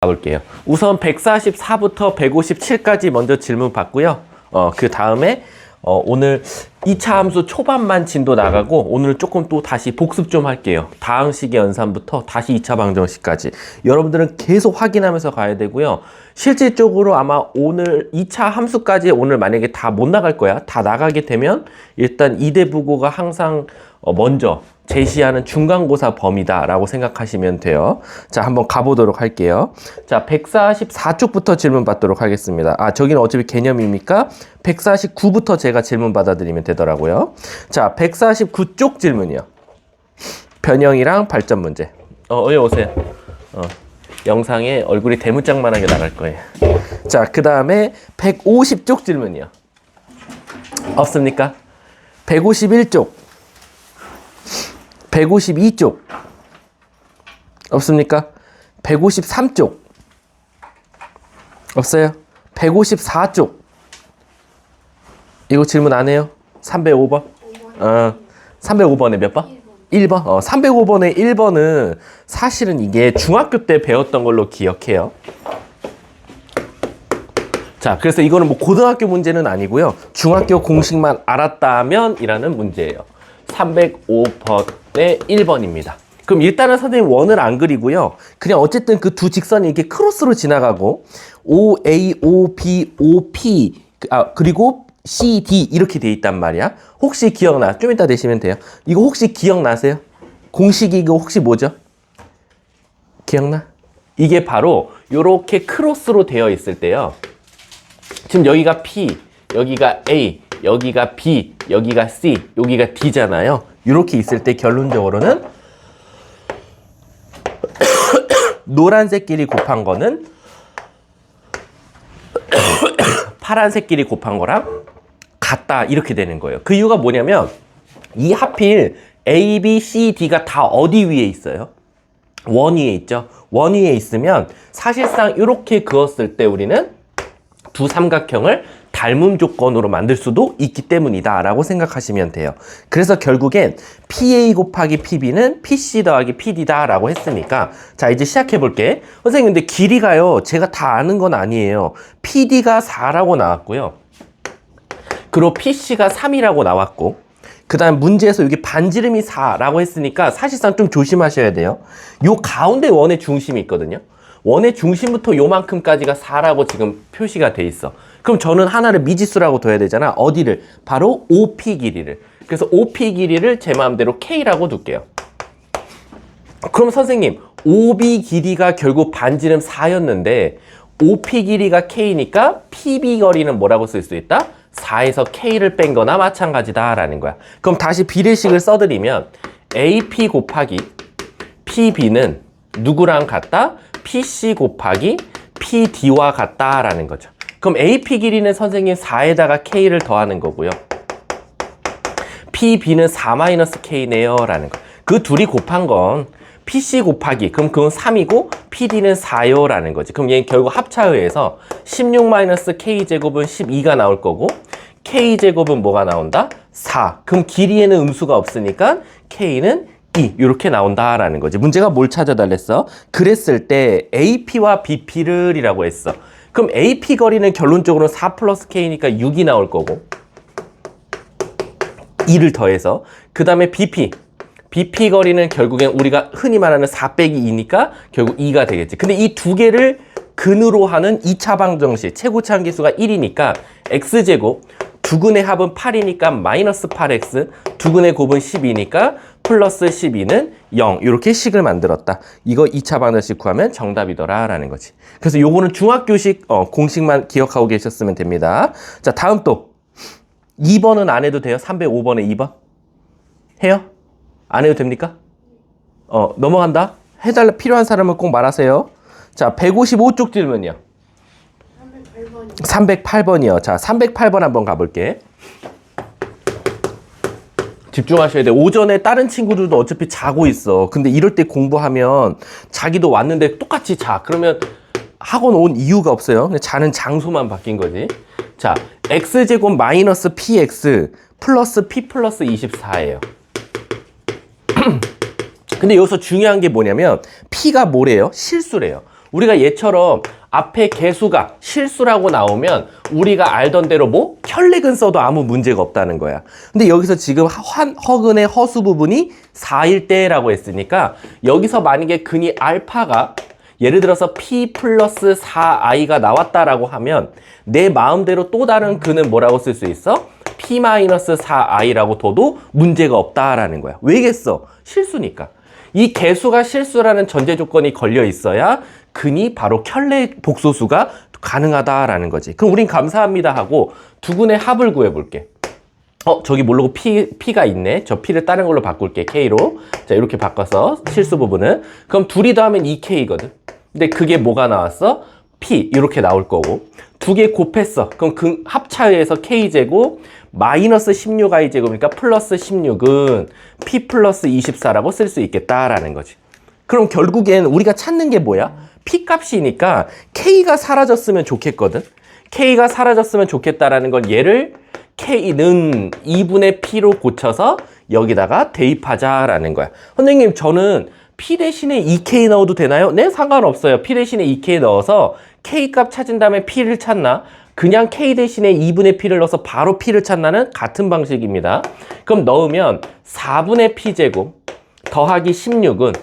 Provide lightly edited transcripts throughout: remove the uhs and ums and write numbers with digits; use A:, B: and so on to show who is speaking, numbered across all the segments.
A: 가볼게요. 우선 144부터 157까지 먼저 질문 받고요. 그 다음에 오늘 2차 함수 초반만 진도 나가고 오늘 조금 또 다시 복습 좀 할게요. 다항식의 연산부터 다시 2차 방정식까지. 여러분들은 계속 확인하면서 가야 되고요. 실질적으로 아마 오늘 2차 함수까지 오늘 만약에 다 못 나갈 거야. 다 나가게 되면 일단 이대부고가 항상 먼저 제시하는 중간고사 범위다라고 생각하시면 돼요. 자, 한번 가보도록 할게요. 자, 144쪽부터 질문 받도록 하겠습니다. 아, 저기는 어차피 개념이니까 149부터 제가 질문 받아드리면 되더라고요. 자, 149쪽 질문이요. 변형이랑 발전 문제. 여기 오세요. 영상에 얼굴이 대문짝만하게 나갈 거예요. 자, 그 다음에 150쪽 질문이요. 없습니까? 151쪽. 152쪽 없습니까? 153쪽 없어요? 154쪽 이거 질문 안 해요? 305번? 305번에 몇 번? 1번? 305번에 1번은 사실은 이게 중학교 때 배웠던 걸로 기억해요. 자, 그래서 이거는 뭐 고등학교 문제는 아니고요. 중학교 공식만 알았다면 이라는 문제예요. 305번에 1번입니다. 그럼 일단은 선생님 원을 안 그리고요. 그냥 어쨌든 그 두 직선이 이렇게 크로스로 지나가고 OA, OB, OP 그리고 CD 이렇게 돼 있단 말이야. 혹시 기억나? 좀 이따 내시면 돼요. 이거 혹시 기억나세요? 공식이 이거 혹시 뭐죠? 기억나? 이게 바로 요렇게 크로스로 되어 있을 때요. 지금 여기가 P, 여기가 A, 여기가 B, 여기가 C, 여기가 D잖아요. 이렇게 있을 때 결론적으로는 노란색끼리 곱한 거는 파란색끼리 곱한 거랑 같다 이렇게 되는 거예요. 그 이유가 뭐냐면 이 하필 A, B, C, D가 다 어디 위에 있어요? 원 위에 있죠. 원 위에 있으면 사실상 이렇게 그었을 때 우리는 두 삼각형을 닮음 조건으로 만들 수도 있기 때문이다 라고 생각하시면 돼요. 그래서 결국엔 PA 곱하기 PB는 PC 더하기 PD다 라고 했으니까 자, 이제 시작해 볼게. 선생님 근데 길이가요 제가 다 아는 건 아니에요. PD가 4라고 나왔고요. 그리고 PC가 3이라고 나왔고 그 다음 문제에서 여기 반지름이 4라고 했으니까 사실상 좀 조심하셔야 돼요. 요 가운데 원의 중심이 있거든요. 원의 중심부터 요만큼까지가 4라고 지금 표시가 돼 있어. 그럼 저는 하나를 미지수라고 둬야 되잖아. 어디를? 바로 OP 길이를. 그래서 OP 길이를 제 마음대로 K라고 둘게요. 그럼 선생님, OB 길이가 결국 반지름 4였는데 OP 길이가 K니까 PB 거리는 뭐라고 쓸 수 있다? 4에서 K를 뺀 거나 마찬가지다 라는 거야. 그럼 다시 비례식을 써드리면 AP 곱하기 PB는 누구랑 같다? PC 곱하기 PD와 같다라는 거죠. 그럼 AP 길이는 선생님 4에다가 K를 더하는 거고요. PB는 4-K네요 라는 거. 그 둘이 곱한 건 PC 곱하기 그럼 그건 3이고 PD는 4요 라는 거지. 그럼 얘는 결국 합차의해서 16-K제곱은 12가 나올 거고 K제곱은 뭐가 나온다? 4. 그럼 길이에는 음수가 없으니까 K는 2 이렇게 나온다라는 거지. 문제가 뭘 찾아달랬어? 그랬을 때 AP와 BP를 이라고 했어. 그럼 AP 거리는 결론적으로 4 플러스 K니까 6이 나올 거고 2를 더해서 그 다음에 BP 거리는 결국엔 우리가 흔히 말하는 4 빼기 2니까 결국 2가 되겠지. 근데 이 두 개를 근으로 하는 2차 방정식 최고차 함계수가 1이니까 X제곱 두근의 합은 8이니까 마이너스 8X 두근의 곱은 12니까 플러스 12는 0 이렇게 식을 만들었다. 이거 2차 방정식 구하면 정답이더라 라는 거지. 그래서 요거는 중학교식 공식만 기억하고 계셨으면 됩니다. 자, 다음 또 2번은 안 해도 돼요? 305번에 2번? 해요? 안 해도 됩니까? 넘어간다. 해달라 필요한 사람은 꼭 말하세요. 자, 155쪽 질문이요. 308번이요. 자, 308번 한번 가볼게. 집중하셔야 돼. 오전에 다른 친구들도 어차피 자고 있어. 근데 이럴 때 공부하면 자기도 왔는데 똑같이 자. 그러면 학원 온 이유가 없어요. 그냥 자는 장소만 바뀐 거지. 자, X제곱 마이너스 PX 플러스 P 플러스 24예요. 근데 여기서 중요한 게 뭐냐면 P가 뭐래요? 실수래요. 우리가 얘처럼 앞에 개수가 실수라고 나오면 우리가 알던 대로 뭐 혈렉은 써도 아무 문제가 없다는 거야. 근데 여기서 지금 허근의 허수 부분이 4일 때라고 했으니까 여기서 만약에 근이 알파가 예를 들어서 P 플러스 4i가 나왔다라고 하면 내 마음대로 또 다른 근은 뭐라고 쓸 수 있어? P 마이너스 4i라고 둬도 문제가 없다라는 거야. 왜겠어? 실수니까. 이 개수가 실수라는 전제 조건이 걸려 있어야 근이 바로 켤레 복소수가 가능하다라는 거지. 그럼 우린 감사합니다 하고 두 근의 합을 구해볼게. 저기 모르고 P가 있네. 저 P를 다른 걸로 바꿀게. K로. 자, 이렇게 바꿔서 실수 부분은. 그럼 둘이 더하면 2K거든. 근데 그게 뭐가 나왔어? P. 이렇게 나올 거고. 두 개 곱했어. 그럼 그 합차에서 K제곱 마이너스 16i 제곱이니까 플러스 16은 P 플러스 24라고 쓸 수 있겠다라는 거지. 그럼 결국엔 우리가 찾는 게 뭐야? P 값이니까 K가 사라졌으면 좋겠거든. K가 사라졌으면 좋겠다라는 건 얘를 K는 2분의 P로 고쳐서 여기다가 대입하자라는 거야. 선생님, 저는 P 대신에 2K 넣어도 되나요? 네, 상관없어요. P 대신에 2K 넣어서 K 값 찾은 다음에 P를 찾나? 그냥 K 대신에 2분의 P를 넣어서 바로 P를 찾나는 같은 방식입니다. 그럼 넣으면 4분의 P제곱 더하기 16은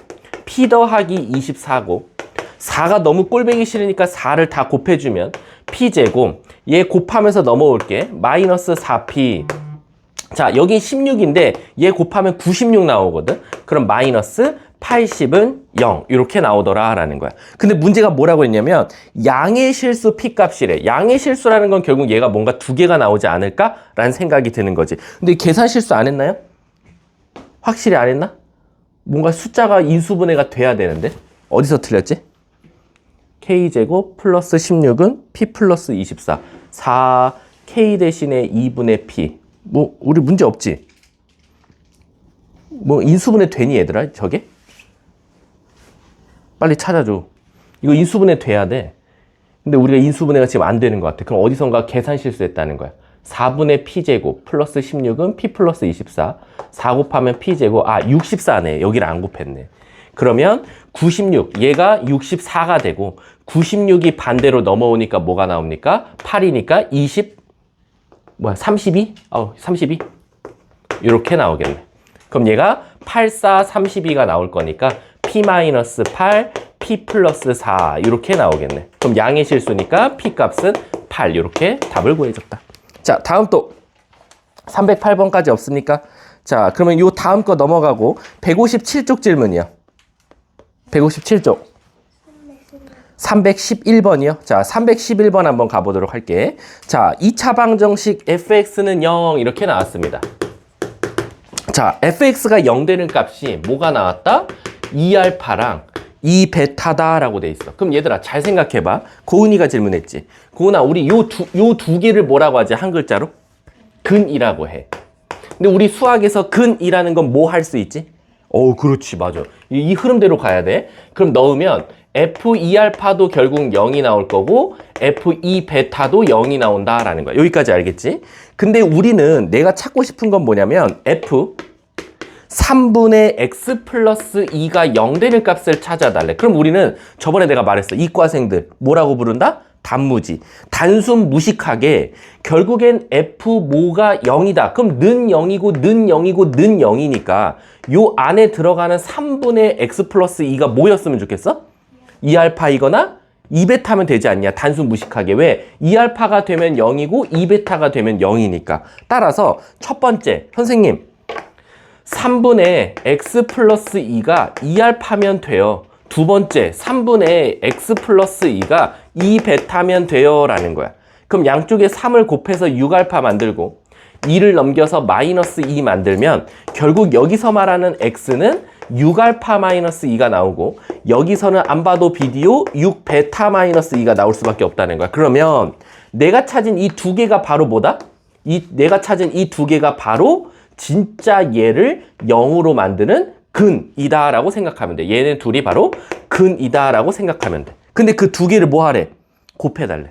A: P 더하기 24고 4가 너무 꼴보기 싫으니까 4를 다 곱해주면 P제곱 얘 곱하면서 넘어올게. 마이너스 4P. 자, 여기 16인데 얘 곱하면 96 나오거든. 그럼 마이너스 80은 0 이렇게 나오더라 라는 거야. 근데 문제가 뭐라고 했냐면 양의 실수 P값이래. 양의 실수라는 건 결국 얘가 뭔가 두 개가 나오지 않을까? 라는 생각이 드는 거지. 근데 계산 실수 안 했나요? 확실히 안 했나? 뭔가 숫자가 인수분해가 돼야 되는데 어디서 틀렸지? K제곱 플러스 16은 P 플러스 24 4K 대신에 2분의 P. 뭐 우리 문제 없지? 뭐 인수분해 되니 얘들아 저게? 빨리 찾아줘. 이거 인수분해 돼야 돼. 근데 우리가 인수분해가 지금 안 되는 것 같아. 그럼 어디선가 계산 실수했다는 거야. 4분의 P제곱 플러스 16은 P 플러스 24 4 곱하면 P제곱 64네. 여기를 안 곱했네. 그러면 96 얘가 64가 되고 96이 반대로 넘어오니까 뭐가 나옵니까? 8이니까 32? 32 이렇게 나오겠네. 그럼 얘가 8, 4, 32가 나올 거니까 P-8, P 플러스 4 이렇게 나오겠네. 그럼 양의 실수니까 P 값은 8 이렇게 답을 구해줬다. 자, 다음 또 308번까지 없습니까? 자, 그러면 요 다음 거 넘어가고 157쪽 질문이요. 157쪽 311번이요. 자, 311번 한번 가보도록 할게. 자, 2차 방정식 fx는 0 이렇게 나왔습니다. 자, fx가 0 되는 값이 뭐가 나왔다? 2알파랑 2베타다 라고 돼 있어. 그럼 얘들아 잘 생각해봐. 고은이가 질문했지. 고은아, 우리 요 두 개를 뭐라고 하지? 한 글자로? 근이라고 해. 근데 우리 수학에서 근이라는 건 뭐 할 수 있지? 그렇지, 맞아. 이 흐름대로 가야 돼. 그럼 넣으면 F2알파도 결국 0이 나올 거고 F2베타도 0이 나온다라는 거야. 여기까지 알겠지? 근데 우리는 내가 찾고 싶은 건 뭐냐면 F 3분의 x 플러스 2가 0 되는 값을 찾아달래. 그럼 우리는 저번에 내가 말했어. 이과생들 뭐라고 부른다? 단무지. 단순 무식하게 결국엔 f 모가 0이다. 그럼 는 0이고 는 0이고 는 0이니까 요 안에 들어가는 3분의 x 플러스 2가 뭐였으면 좋겠어? 2알파이거나 2베타면 되지 않냐? 단순 무식하게. 왜? 2알파가 되면 0이고 2베타가 되면 0이니까. 따라서 첫 번째, 선생님 3분의 x 플러스 2가 2알파면 돼요. 두 번째, 3분의 x 플러스 2가 2베타면 돼요 라는 거야. 그럼 양쪽에 3을 곱해서 6알파 만들고 2를 넘겨서 마이너스 2 만들면 결국 여기서 말하는 x는 6알파 마이너스 2가 나오고 여기서는 안 봐도 비디오 6베타 마이너스 2가 나올 수밖에 없다는 거야. 그러면 내가 찾은 이 두 개가 바로 뭐다? 내가 찾은 이 두 개가 바로 진짜 얘를 0으로 만드는 근이다 라고 생각하면 돼. 얘네 둘이 바로 근이다 라고 생각하면 돼. 근데 그 두 개를 뭐 하래? 곱해달래.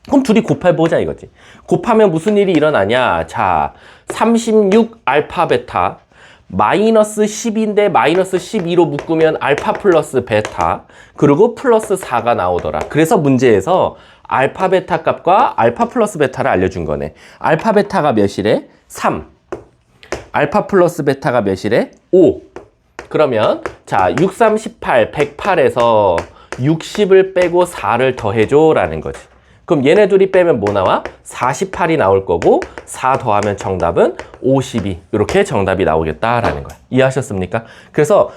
A: 그럼 둘이 곱해보자 이거지. 곱하면 무슨 일이 일어나냐? 자, 36 알파 베타 마이너스 10인데 마이너스 12로 묶으면 알파 플러스 베타 그리고 플러스 4가 나오더라. 그래서 문제에서 알파 베타 값과 알파 플러스 베타를 알려준 거네. 알파 베타가 몇이래? 3. 알파 플러스 베타가 몇이래? 5. 그러면 자 6, 3, 18, 108에서 60을 빼고 4를 더해줘 라는 거지. 그럼 얘네 둘이 빼면 뭐 나와? 48이 나올 거고 4 더하면 정답은 52. 이렇게 정답이 나오겠다라는 거야. 이해하셨습니까? 그래서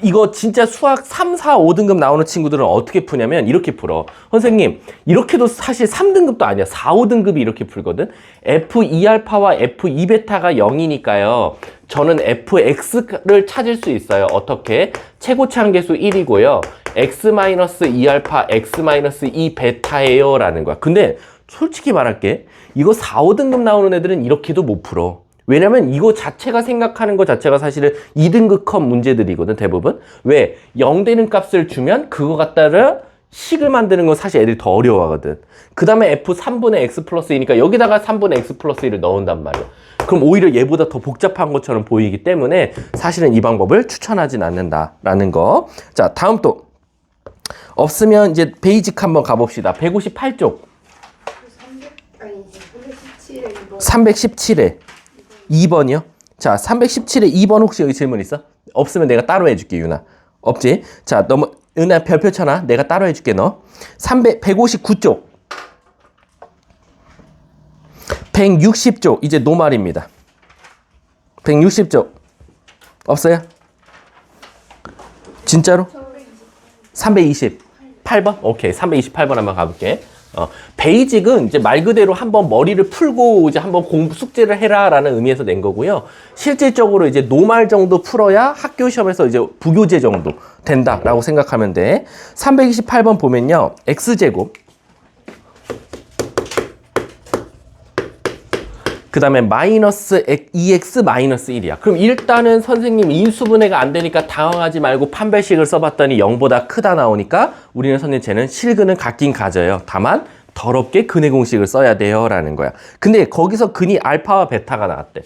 A: 이거 진짜 수학 3, 4, 5등급 나오는 친구들은 어떻게 푸냐면 이렇게 풀어. 선생님 이렇게도 사실 3등급도 아니야. 4, 5등급이 이렇게 풀거든. F2알파와 F2베타가 0이니까요. 저는 fx를 찾을 수 있어요. 어떻게? 최고치 한계수 1이고요. x-2알파, x-2베타예요 라는 거야. 근데 솔직히 말할게. 이거 4, 5등급 나오는 애들은 이렇게도 못 풀어. 왜냐면 이거 자체가 생각하는 거 자체가 사실은 2등급 컷 문제들이거든, 대부분. 왜? 0 되는 값을 주면 그거 갖다가 식을 만드는 건 사실 애들이 더 어려워하거든. 그 다음에 f 3분의 x 플러스 2니까 여기다가 3분의 x 플러스 1을 넣은단 말이야. 그럼 오히려 얘보다 더 복잡한 것처럼 보이기 때문에 사실은 이 방법을 추천하진 않는다라는 거. 자, 다음 또. 없으면 이제 베이직 한번 가봅시다. 158쪽. 317에 2번이요? 자, 317에 2번 혹시 여기 질문 있어? 없으면 내가 따로 해줄게, 유나. 없지? 자, 너무, 은하 별표 쳐놔. 내가 따로 해줄게, 너. 159쪽. 160쪽. 이제 노말입니다. 160쪽. 없어요? 진짜로? 328번? 오케이. 328번 한번 가볼게. 베이직은 이제 말 그대로 한번 머리를 풀고 이제 한번 숙제를 해라 라는 의미에서 낸 거고요. 실질적으로 이제 노말 정도 풀어야 학교 시험에서 이제 부교재 정도 된다라고 생각하면 돼. 328번 보면요. x제곱. 그 다음에 마이너스 2x 마이너스 1이야. 그럼 일단은 선생님 인수분해가 안 되니까 당황하지 말고 판별식을 써봤더니 0보다 크다 나오니까 우리는 선생님 쟤는 실근은 같긴 가져요. 다만 더럽게 근의 공식을 써야 돼요 라는 거야. 근데 거기서 근이 알파와 베타가 나왔대.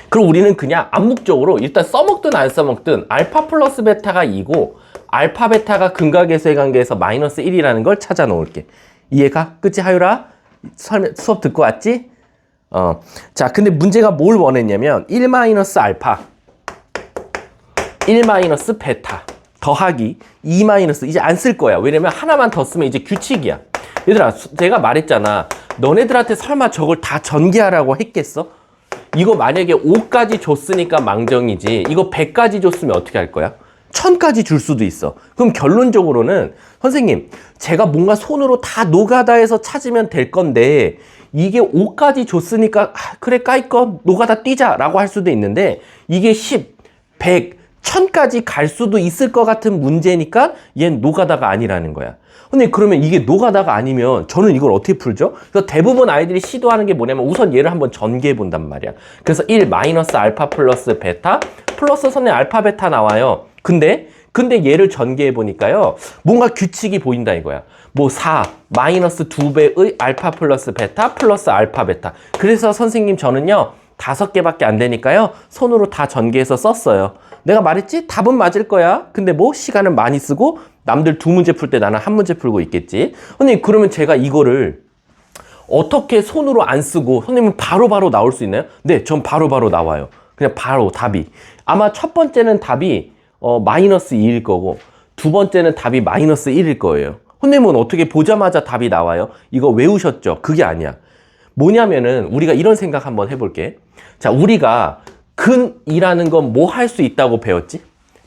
A: 그럼 우리는 그냥 암묵적으로 일단 써먹든 안 써먹든 알파 플러스 베타가 2고 알파 베타가 근각계수의 관계에서 마이너스 1이라는 걸 찾아 놓을게. 이해가? 그치 하유라? 수업 듣고 왔지? 자, 근데 문제가 뭘 원했냐면 1 마이너스 알파 1 마이너스 베타 더하기 2 마이너스 이제 안 쓸 거야. 왜냐면 하나만 더 쓰면 이제 규칙이야. 얘들아, 내가 말했잖아. 너네들한테 설마 저걸 다 전개하라고 했겠어? 이거 만약에 5까지 줬으니까 망정이지. 이거 100까지 줬으면 어떻게 할 거야? 1000까지 줄 수도 있어. 그럼 결론적으로는 선생님, 제가 뭔가 손으로 다 노가다해서 찾으면 될 건데 이게 5까지 줬으니까 그래 까이꺼 노가다 뛰자 라고 할 수도 있는데 이게 10, 100, 1000까지 갈 수도 있을 것 같은 문제니까 얘는 노가다가 아니라는 거야. 근데 그러면 이게 노가다가 아니면 저는 이걸 어떻게 풀죠? 그래서 대부분 아이들이 시도하는 게 뭐냐면 우선 얘를 한번 전개해 본단 말이야. 그래서 1 마이너스 알파 플러스 베타 플러스 선에 알파 베타 나와요. 근데 얘를 전개해 보니까요. 뭔가 규칙이 보인다 이거야. 뭐 4 마이너스 2배의 알파 플러스 베타 플러스 알파 베타. 그래서 선생님 저는요. 5개밖에 안 되니까요. 손으로 다 전개해서 썼어요. 내가 말했지? 답은 맞을 거야. 근데 뭐 시간을 많이 쓰고 남들 2문제 풀 때 나는 1문제 풀고 있겠지. 선생님 그러면 제가 이거를 어떻게 손으로 안 쓰고 선생님은 바로바로 나올 수 있나요? 네, 전 바로바로 나와요. 그냥 바로 답이. 아마 첫 번째는 답이 마이너스 2일 거고 두 번째는 답이 마이너스 1일 거예요. 선생님은 어떻게 보자마자 답이 나와요? 이거 외우셨죠? 그게 아니야. 뭐냐면은 우리가 이런 생각 한번 해볼게. 자, 우리가 근이라는 건 뭐 할 수 있다고 배웠지?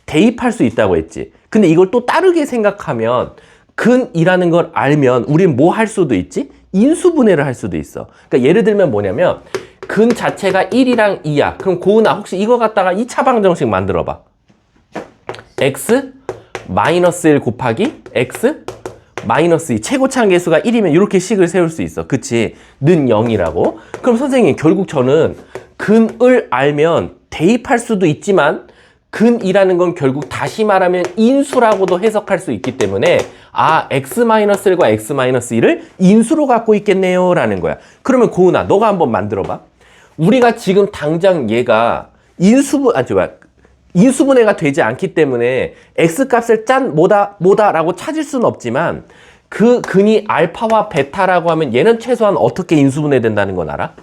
A: 대입할 수 있다고 했지. 근데 이걸 또 다르게 생각하면 근이라는 걸 알면 우린 뭐 할 수도 있지? 인수분해를 할 수도 있어. 그러니까 예를 들면 뭐냐면 근 자체가 1이랑 2야. 그럼 고은아 혹시 이거 갖다가 2차 방정식 만들어 봐. x 마이너스 1 곱하기 x 마이너스 2 최고치 한계수가 1이면 이렇게 식을 세울 수 있어. 그치? 는 0이라고. 그럼 선생님 결국 저는 근을 알면 대입할 수도 있지만 근이라는 건 결국 다시 말하면 인수라고도 해석할 수 있기 때문에 x-1과 x-1을 인수로 갖고 있겠네요 라는 거야. 그러면 고은아 너가 한번 만들어 봐. 우리가 지금 당장 얘가 인수분해가 되지 않기 때문에 x값을 뭐다라고 찾을 수는 없지만 그 근이 알파와 베타라고 하면 얘는 최소한 어떻게 인수분해 된다는 건 알아?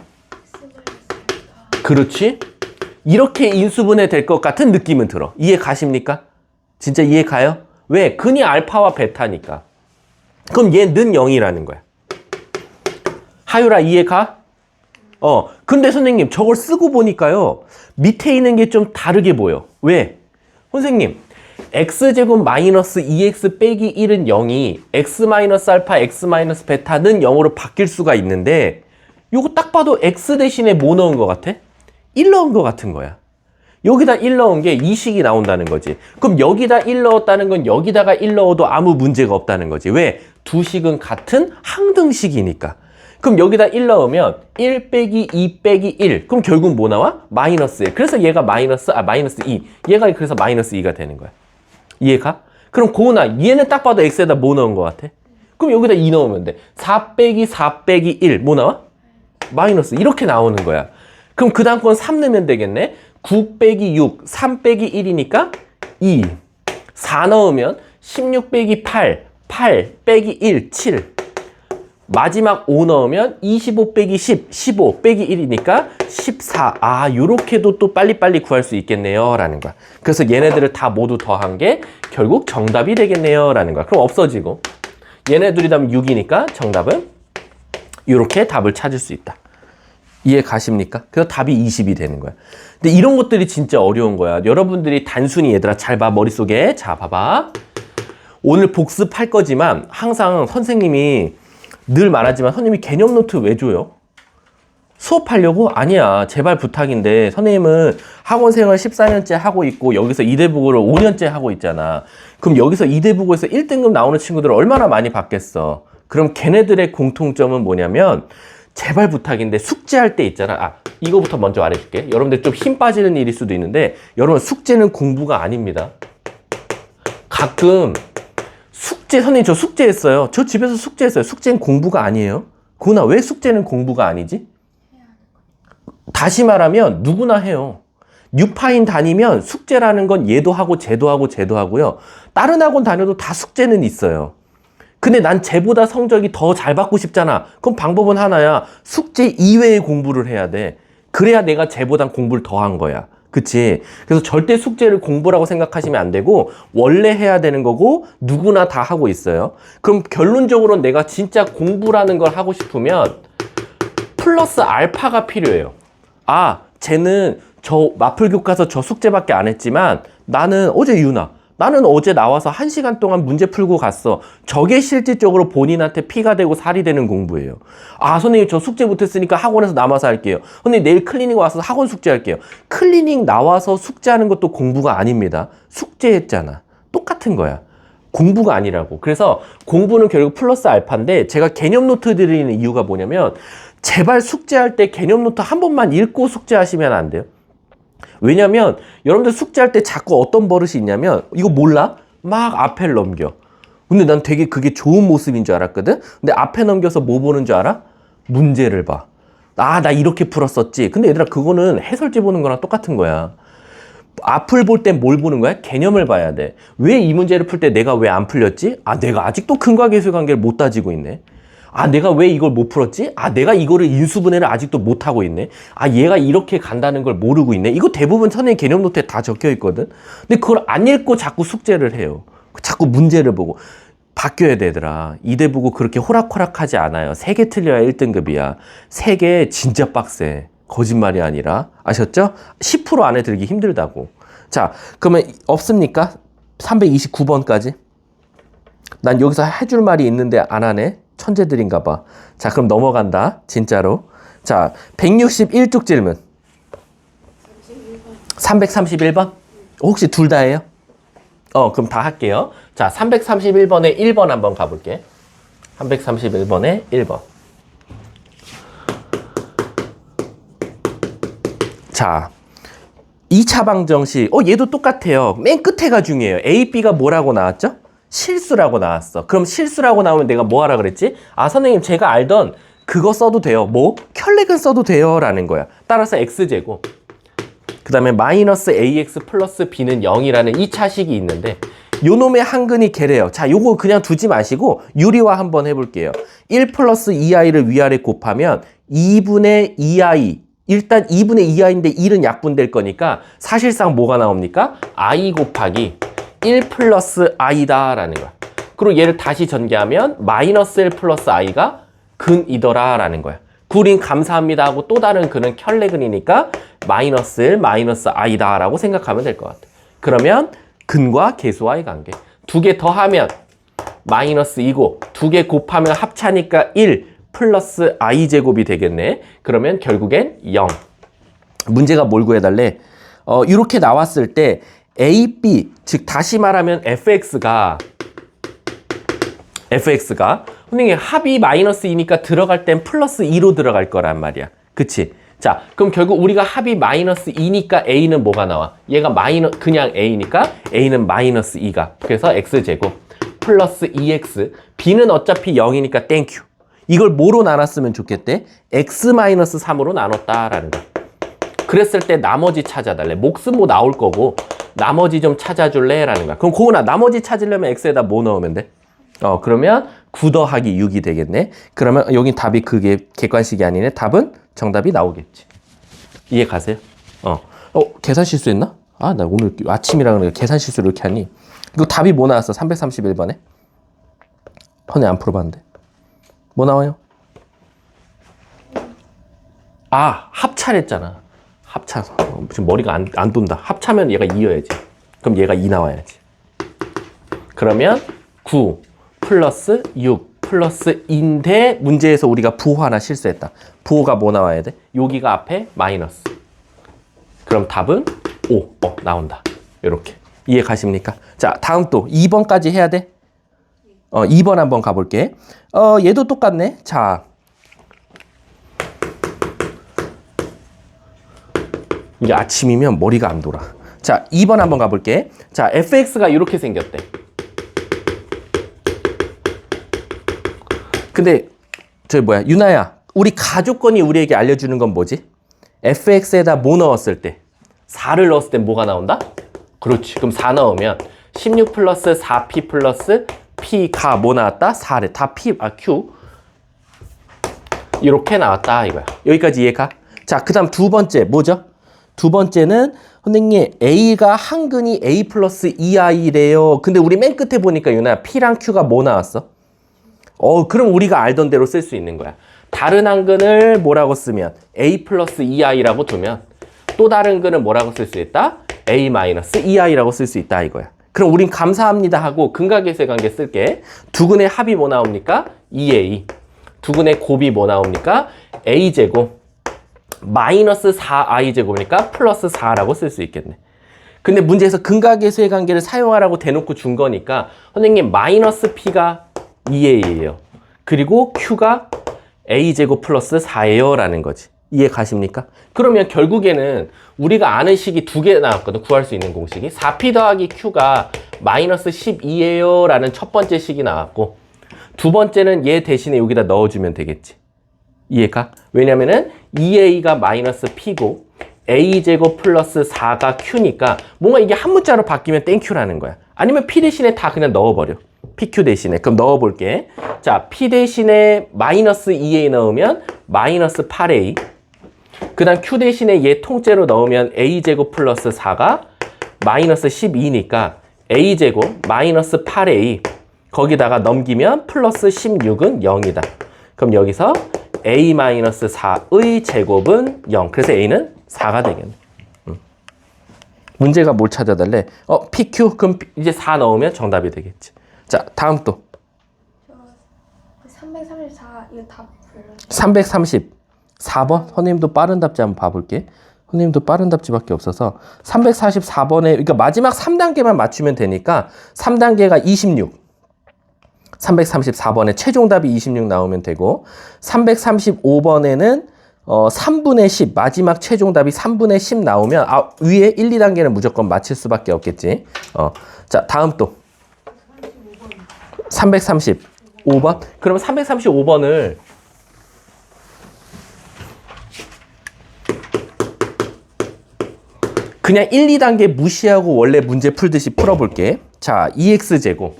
A: 그렇지? 이렇게 인수분해 될 것 같은 느낌은 들어. 이해 가십니까? 진짜 이해 가요? 왜? 근이 알파와 베타니까. 그럼 얘는 0이라는 거야. 하율아 이해 가? 근데 선생님 저걸 쓰고 보니까요. 밑에 있는 게 좀 다르게 보여. 왜? 선생님 x제곱 마이너스 2x 빼기 1은 0이 x 마이너스 알파, x 마이너스 베타는 0으로 바뀔 수가 있는데 요거 딱 봐도 x 대신에 뭐 넣은 것 같아? 1 넣은 것 같은 거야. 여기다 1 넣은 게 이 식이 나온다는 거지. 그럼 여기다 1 넣었다는 건 여기다가 1 넣어도 아무 문제가 없다는 거지. 왜? 두 식은 같은 항등식이니까. 그럼 여기다 1 넣으면 1 빼기 2 빼기 1. 그럼 결국 뭐 나와? 마이너스 1. 그래서 얘가 마이너스 2. 얘가 그래서 마이너스 2가 되는 거야. 이해가? 그럼 고은아, 얘는 딱 봐도 x에다 뭐 넣은 것 같아? 그럼 여기다 2 넣으면 돼. 4 빼기 4 빼기 1. 뭐 나와? 마이너스. 이렇게 나오는 거야. 그럼 그 다음 건 3 넣으면 되겠네. 9 빼기 6, 3 빼기 1이니까 2. 4 넣으면 16 빼기 8, 8 빼기 1, 7. 마지막 5 넣으면 25 빼기 10, 15 빼기 1이니까 14. 아, 요렇게도 또 빨리빨리 구할 수 있겠네요. 라는 거야. 그래서 얘네들을 다 모두 더한 게 결국 정답이 되겠네요. 라는 거야. 그럼 없어지고. 얘네들이 다 6이니까 정답은 요렇게 답을 찾을 수 있다. 이해 가십니까? 그래서 답이 20이 되는 거야. 근데 이런 것들이 진짜 어려운 거야. 여러분들이 단순히 얘들아 잘 봐. 머릿속에. 자, 봐봐. 오늘 복습할 거지만 항상 선생님이 늘 말하지만 선생님이 개념 노트 왜 줘요? 수업하려고? 아니야. 제발 부탁인데 선생님은 학원생활 14년째 하고 있고 여기서 이대국어를 5년째 하고 있잖아. 그럼 여기서 이대국어에서 1등급 나오는 친구들을 얼마나 많이 받겠어? 그럼 걔네들의 공통점은 뭐냐면 제발 부탁인데 숙제할 때 있잖아. 이거부터 먼저 말해줄게. 여러분들 좀 힘 빠지는 일일 수도 있는데 여러분 숙제는 공부가 아닙니다. 가끔 숙제, 선생님 저 숙제했어요. 저 집에서 숙제했어요. 숙제는 공부가 아니에요. 고은아 왜 숙제는 공부가 아니지? 다시 말하면 누구나 해요. 뉴파인 다니면 숙제라는 건 얘도 하고 쟤도 하고 쟤도 하고요. 다른 학원 다녀도 다 숙제는 있어요. 근데 난 쟤보다 성적이 더 잘 받고 싶잖아. 그럼 방법은 하나야. 숙제 이외의 공부를 해야 돼. 그래야 내가 쟤보단 공부를 더 한 거야. 그치? 그래서 절대 숙제를 공부라고 생각하시면 안 되고 원래 해야 되는 거고 누구나 다 하고 있어요. 그럼 결론적으로 내가 진짜 공부라는 걸 하고 싶으면 플러스 알파가 필요해요. 쟤는 저 마플 교과서 저 숙제밖에 안 했지만 나는 나는 어제 나와서 1시간 동안 문제 풀고 갔어. 저게 실질적으로 본인한테 피가 되고 살이 되는 공부예요. 선생님 저 숙제 못했으니까 학원에서 남아서 할게요. 선생님 내일 클리닉 와서 학원 숙제할게요. 클리닉 나와서 숙제하는 것도 공부가 아닙니다. 숙제했잖아. 똑같은 거야. 공부가 아니라고. 그래서 공부는 결국 플러스 알파인데 제가 개념 노트 드리는 이유가 뭐냐면 제발 숙제할 때 개념 노트 한 번만 읽고 숙제하시면 안 돼요. 왜냐면 여러분들 숙제할 때 자꾸 어떤 버릇이 있냐면 이거 몰라? 막 앞을 넘겨. 근데 난 되게 그게 좋은 모습인 줄 알았거든? 근데 앞에 넘겨서 뭐 보는 줄 알아? 문제를 봐. 나 이렇게 풀었었지. 근데 얘들아 그거는 해설지 보는 거랑 똑같은 거야. 앞을 볼 땐 뭘 보는 거야? 개념을 봐야 돼. 왜 이 문제를 풀 때 내가 왜 안 풀렸지? 내가 아직도 근과계수관계를 못 따지고 있네. 내가 왜 이걸 못 풀었지? 내가 이거를 인수분해를 아직도 못 하고 있네. 얘가 이렇게 간다는 걸 모르고 있네. 이거 대부분 선생님 개념 노트에 다 적혀 있거든. 근데 그걸 안 읽고 자꾸 숙제를 해요. 자꾸 문제를 보고. 바뀌어야 되더라. 이대보고 그렇게 호락호락하지 않아요. 3개 틀려야 1등급이야. 3개 진짜 빡세. 거짓말이 아니라. 아셨죠? 10% 안에 들기 힘들다고. 자, 그러면 없습니까? 329번까지. 난 여기서 해줄 말이 있는데 안 하네. 천재들인가 봐. 자, 그럼 넘어간다. 진짜로. 자, 161쪽 질문. 331번? 혹시 둘 다 해요? 그럼 다 할게요. 자, 331번에 1번 한번 가볼게. 331번에 1번. 자, 2차 방정식. 얘도 똑같아요. 맨 끝에가 중요해요. A, B가 뭐라고 나왔죠? 실수라고 나왔어. 그럼 실수라고 나오면 내가 뭐 하라 그랬지? 선생님 제가 알던 그거 써도 돼요. 뭐? 켤레근 써도 돼요. 라는 거야. 따라서 X제곱. 그 다음에 마이너스 ax 플러스 b는 0이라는 이 차식이 있는데 요 놈의 한근이 걔래요. 자, 요거 그냥 두지 마시고 유리화 한번 해볼게요. 1 플러스 2i를 위아래 곱하면 2분의 2i. 일단 2분의 2i인데 1은 약분될 거니까 사실상 뭐가 나옵니까? i 곱하기 1 플러스 i다 라는 거야. 그리고 얘를 다시 전개하면 마이너스 1 플러스 i가 근이더라 라는 거야. 구린 감사합니다 하고 또 다른 근은 켤레근이니까 마이너스 1 마이너스 i다 라고 생각하면 될 것 같아. 그러면 근과 계수와의 관계. 두 개 더하면 마이너스 2고 두 개 곱하면 합차니까 1 플러스 i제곱이 되겠네. 그러면 결국엔 0. 문제가 뭘 구해달래? 이렇게 나왔을 때 a, b, 즉 다시 말하면 fx가 선생님 합이 마이너스 2니까 들어갈 땐 플러스 2로 들어갈 거란 말이야. 그치? 자, 그럼 결국 우리가 합이 마이너스 2니까 a는 뭐가 나와? 얘가 그냥 a니까 a는 마이너스 2가. 그래서 x제곱 플러스 2x. b는 어차피 0이니까 땡큐. 이걸 뭐로 나눴으면 좋겠대? x-3으로 나눴다라는 거야. 그랬을 때 나머지 찾아달래. 몫은 뭐 나올 거고 나머지 좀 찾아줄래? 라는 거야. 그럼 고은아 나머지 찾으려면 x에다 뭐 넣으면 돼? 그러면 9 더하기 6이 되겠네. 그러면 여긴 답이 그게 객관식이 아니네. 답은 정답이 나오겠지. 이해 가세요? 계산 실수했나? 아, 나 오늘 아침이라 그러니까 계산 실수를 이렇게 하니. 이거 답이 뭐 나왔어? 331번에? 헌에 안 풀어봤는데. 뭐 나와요? 아, 합차랬잖아. 합차서. 지금 머리가 안 돈다. 합차면 얘가 2여야지. 그럼 얘가 2 나와야지. 그러면 9 플러스 6 플러스 2인데 문제에서 우리가 부호 하나 실수했다. 부호가 뭐 나와야 돼? 여기가 앞에 마이너스. 그럼 답은 5. 나온다. 이렇게. 이해 가십니까? 자, 다음 또 2번까지 해야 돼? 2번 한번 가볼게. 얘도 똑같네. 자. 이제 아침이면 머리가 안 돌아. 자, 2번 한번 가볼게. 자, fx가 이렇게 생겼대. 근데 유나야, 우리 가조건이 우리에게 알려주는 건 뭐지? fx에다 뭐 넣었을 때? 4를 넣었을 때 뭐가 나온다? 그렇지. 그럼 4 넣으면 16 플러스 4p 플러스 p가 뭐 나왔다? 4래. 다 p, q. 이렇게 나왔다 이거야. 여기까지 이해가? 자, 그 다음 두 번째 뭐죠? 두 번째는 선생님 a가 한근이 a 플러스 2i래요. 근데 우리 맨 끝에 보니까 유나야 p랑 q가 뭐 나왔어? 그럼 우리가 알던 대로 쓸 수 있는 거야. 다른 한근을 뭐라고 쓰면 a 플러스 2i라고 두면 또 다른 근을 뭐라고 쓸 수 있다? a 마이너스 2i라고 쓸 수 있다 이거야. 그럼 우린 감사합니다 하고 근과 계수의 관계 쓸게. 두 근의 합이 뭐 나옵니까? 2a. 두 근의 곱이 뭐 나옵니까? a제곱 마이너스 4i제곱이니까 플러스 4라고 쓸 수 있겠네. 근데 문제에서 근과 계수의 관계를 사용하라고 대놓고 준 거니까 선생님 마이너스 p가 2a예요. 그리고 q가 a제곱 플러스 4예요 라는 거지. 이해 가십니까? 그러면 결국에는 우리가 아는 식이 두 개 나왔거든. 구할 수 있는 공식이 4p 더하기 q가 마이너스 12예요 라는 첫 번째 식이 나왔고 두 번째는 얘 대신에 여기다 넣어주면 되겠지. 이해가? 왜냐면은 2a가 마이너스 p고 a제곱 플러스 4가 q니까 뭔가 이게 한 문자로 바뀌면 땡큐라는 거야. 아니면 p 대신에 다 그냥 넣어버려. pq 대신에. 그럼 넣어볼게. 자, p 대신에 마이너스 2a 넣으면 마이너스 8a. 그 다음 q 대신에 얘 통째로 넣으면 a제곱 플러스 4가 마이너스 12니까 a제곱 마이너스 8a 거기다가 넘기면 플러스 16은 0이다. 그럼 여기서 a-4의 제곱은 0. 그래서 a는 4가 되겠네. 문제가 뭘 찾아달래? pq? 그럼 이제 4 넣으면 정답이 되겠지. 자, 다음 또.
B: 334 이거 답 불러주세요.
A: 334번? 선생님도 빠른 답지 한번 봐볼게. 선생님도 빠른 답지밖에 없어서 344번에 그러니까 마지막 3단계만 맞추면 되니까 3단계가 26. 334번에 최종답이 26 나오면 되고 335번에는 3분의 10 마지막 최종답이 3분의 10 나오면 위에 1, 2단계는 무조건 맞힐 수밖에 없겠지. 자, 다음 또 335번. 그럼 335번을 그냥 1, 2단계 무시하고 원래 문제 풀듯이 풀어볼게. 자, 2x제곱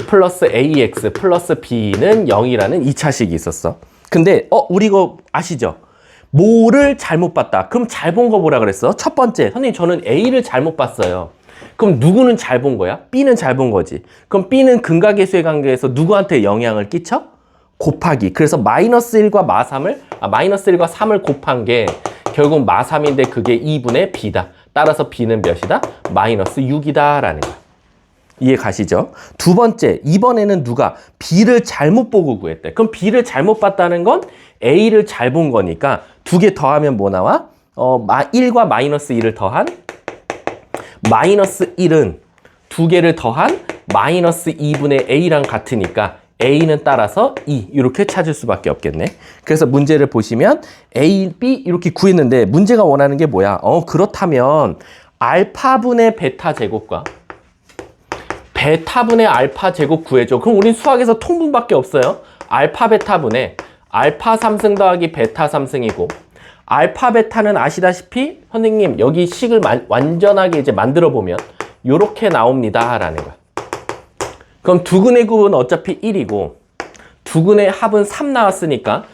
A: 플러스 ax 플러스 b는 0이라는 2차식이 있었어. 근데 우리 이거 아시죠? 뭐를 잘못 봤다. 그럼 잘 본 거 뭐라 그랬어? 첫 번째, 선생님 저는 a를 잘못 봤어요. 그럼 누구는 잘 본 거야? b는 잘 본 거지. 그럼 b는 근각계수의 관계에서 누구한테 영향을 끼쳐? 곱하기. 그래서 마이너스 1과 마이너스 1과 3을 곱한 게 결국 마3인데 그게 2분의 b다. 따라서 b는 몇이다? 마이너스 6이다 라는 거야. 이해 가시죠? 두 번째, 이번에는 누가 b를 잘못 보고 구했대. 그럼 b를 잘못 봤다는 건 a를 잘 본 거니까 두 개 더하면 뭐 나와? 1과 마이너스 1을 더한 마이너스 1은 두 개를 더한 마이너스 2분의 a랑 같으니까 a는 따라서 2 이렇게 찾을 수밖에 없겠네. 그래서 문제를 보시면 a, b 이렇게 구했는데 문제가 원하는 게 뭐야? 그렇다면 알파분의 베타 제곱과 베타분의 알파 제곱 구해줘. 그럼 우린 수학에서 통분밖에 없어요. 알파 베타분의 알파 3승 더하기 베타 3승이고 알파 베타는 아시다시피 선생님 여기 식을 완전하게 이제 만들어 보면 요렇게 나옵니다 라는 거야. 그럼 두근의 곱은 어차피 1이고 두근의 합은 3 나왔으니까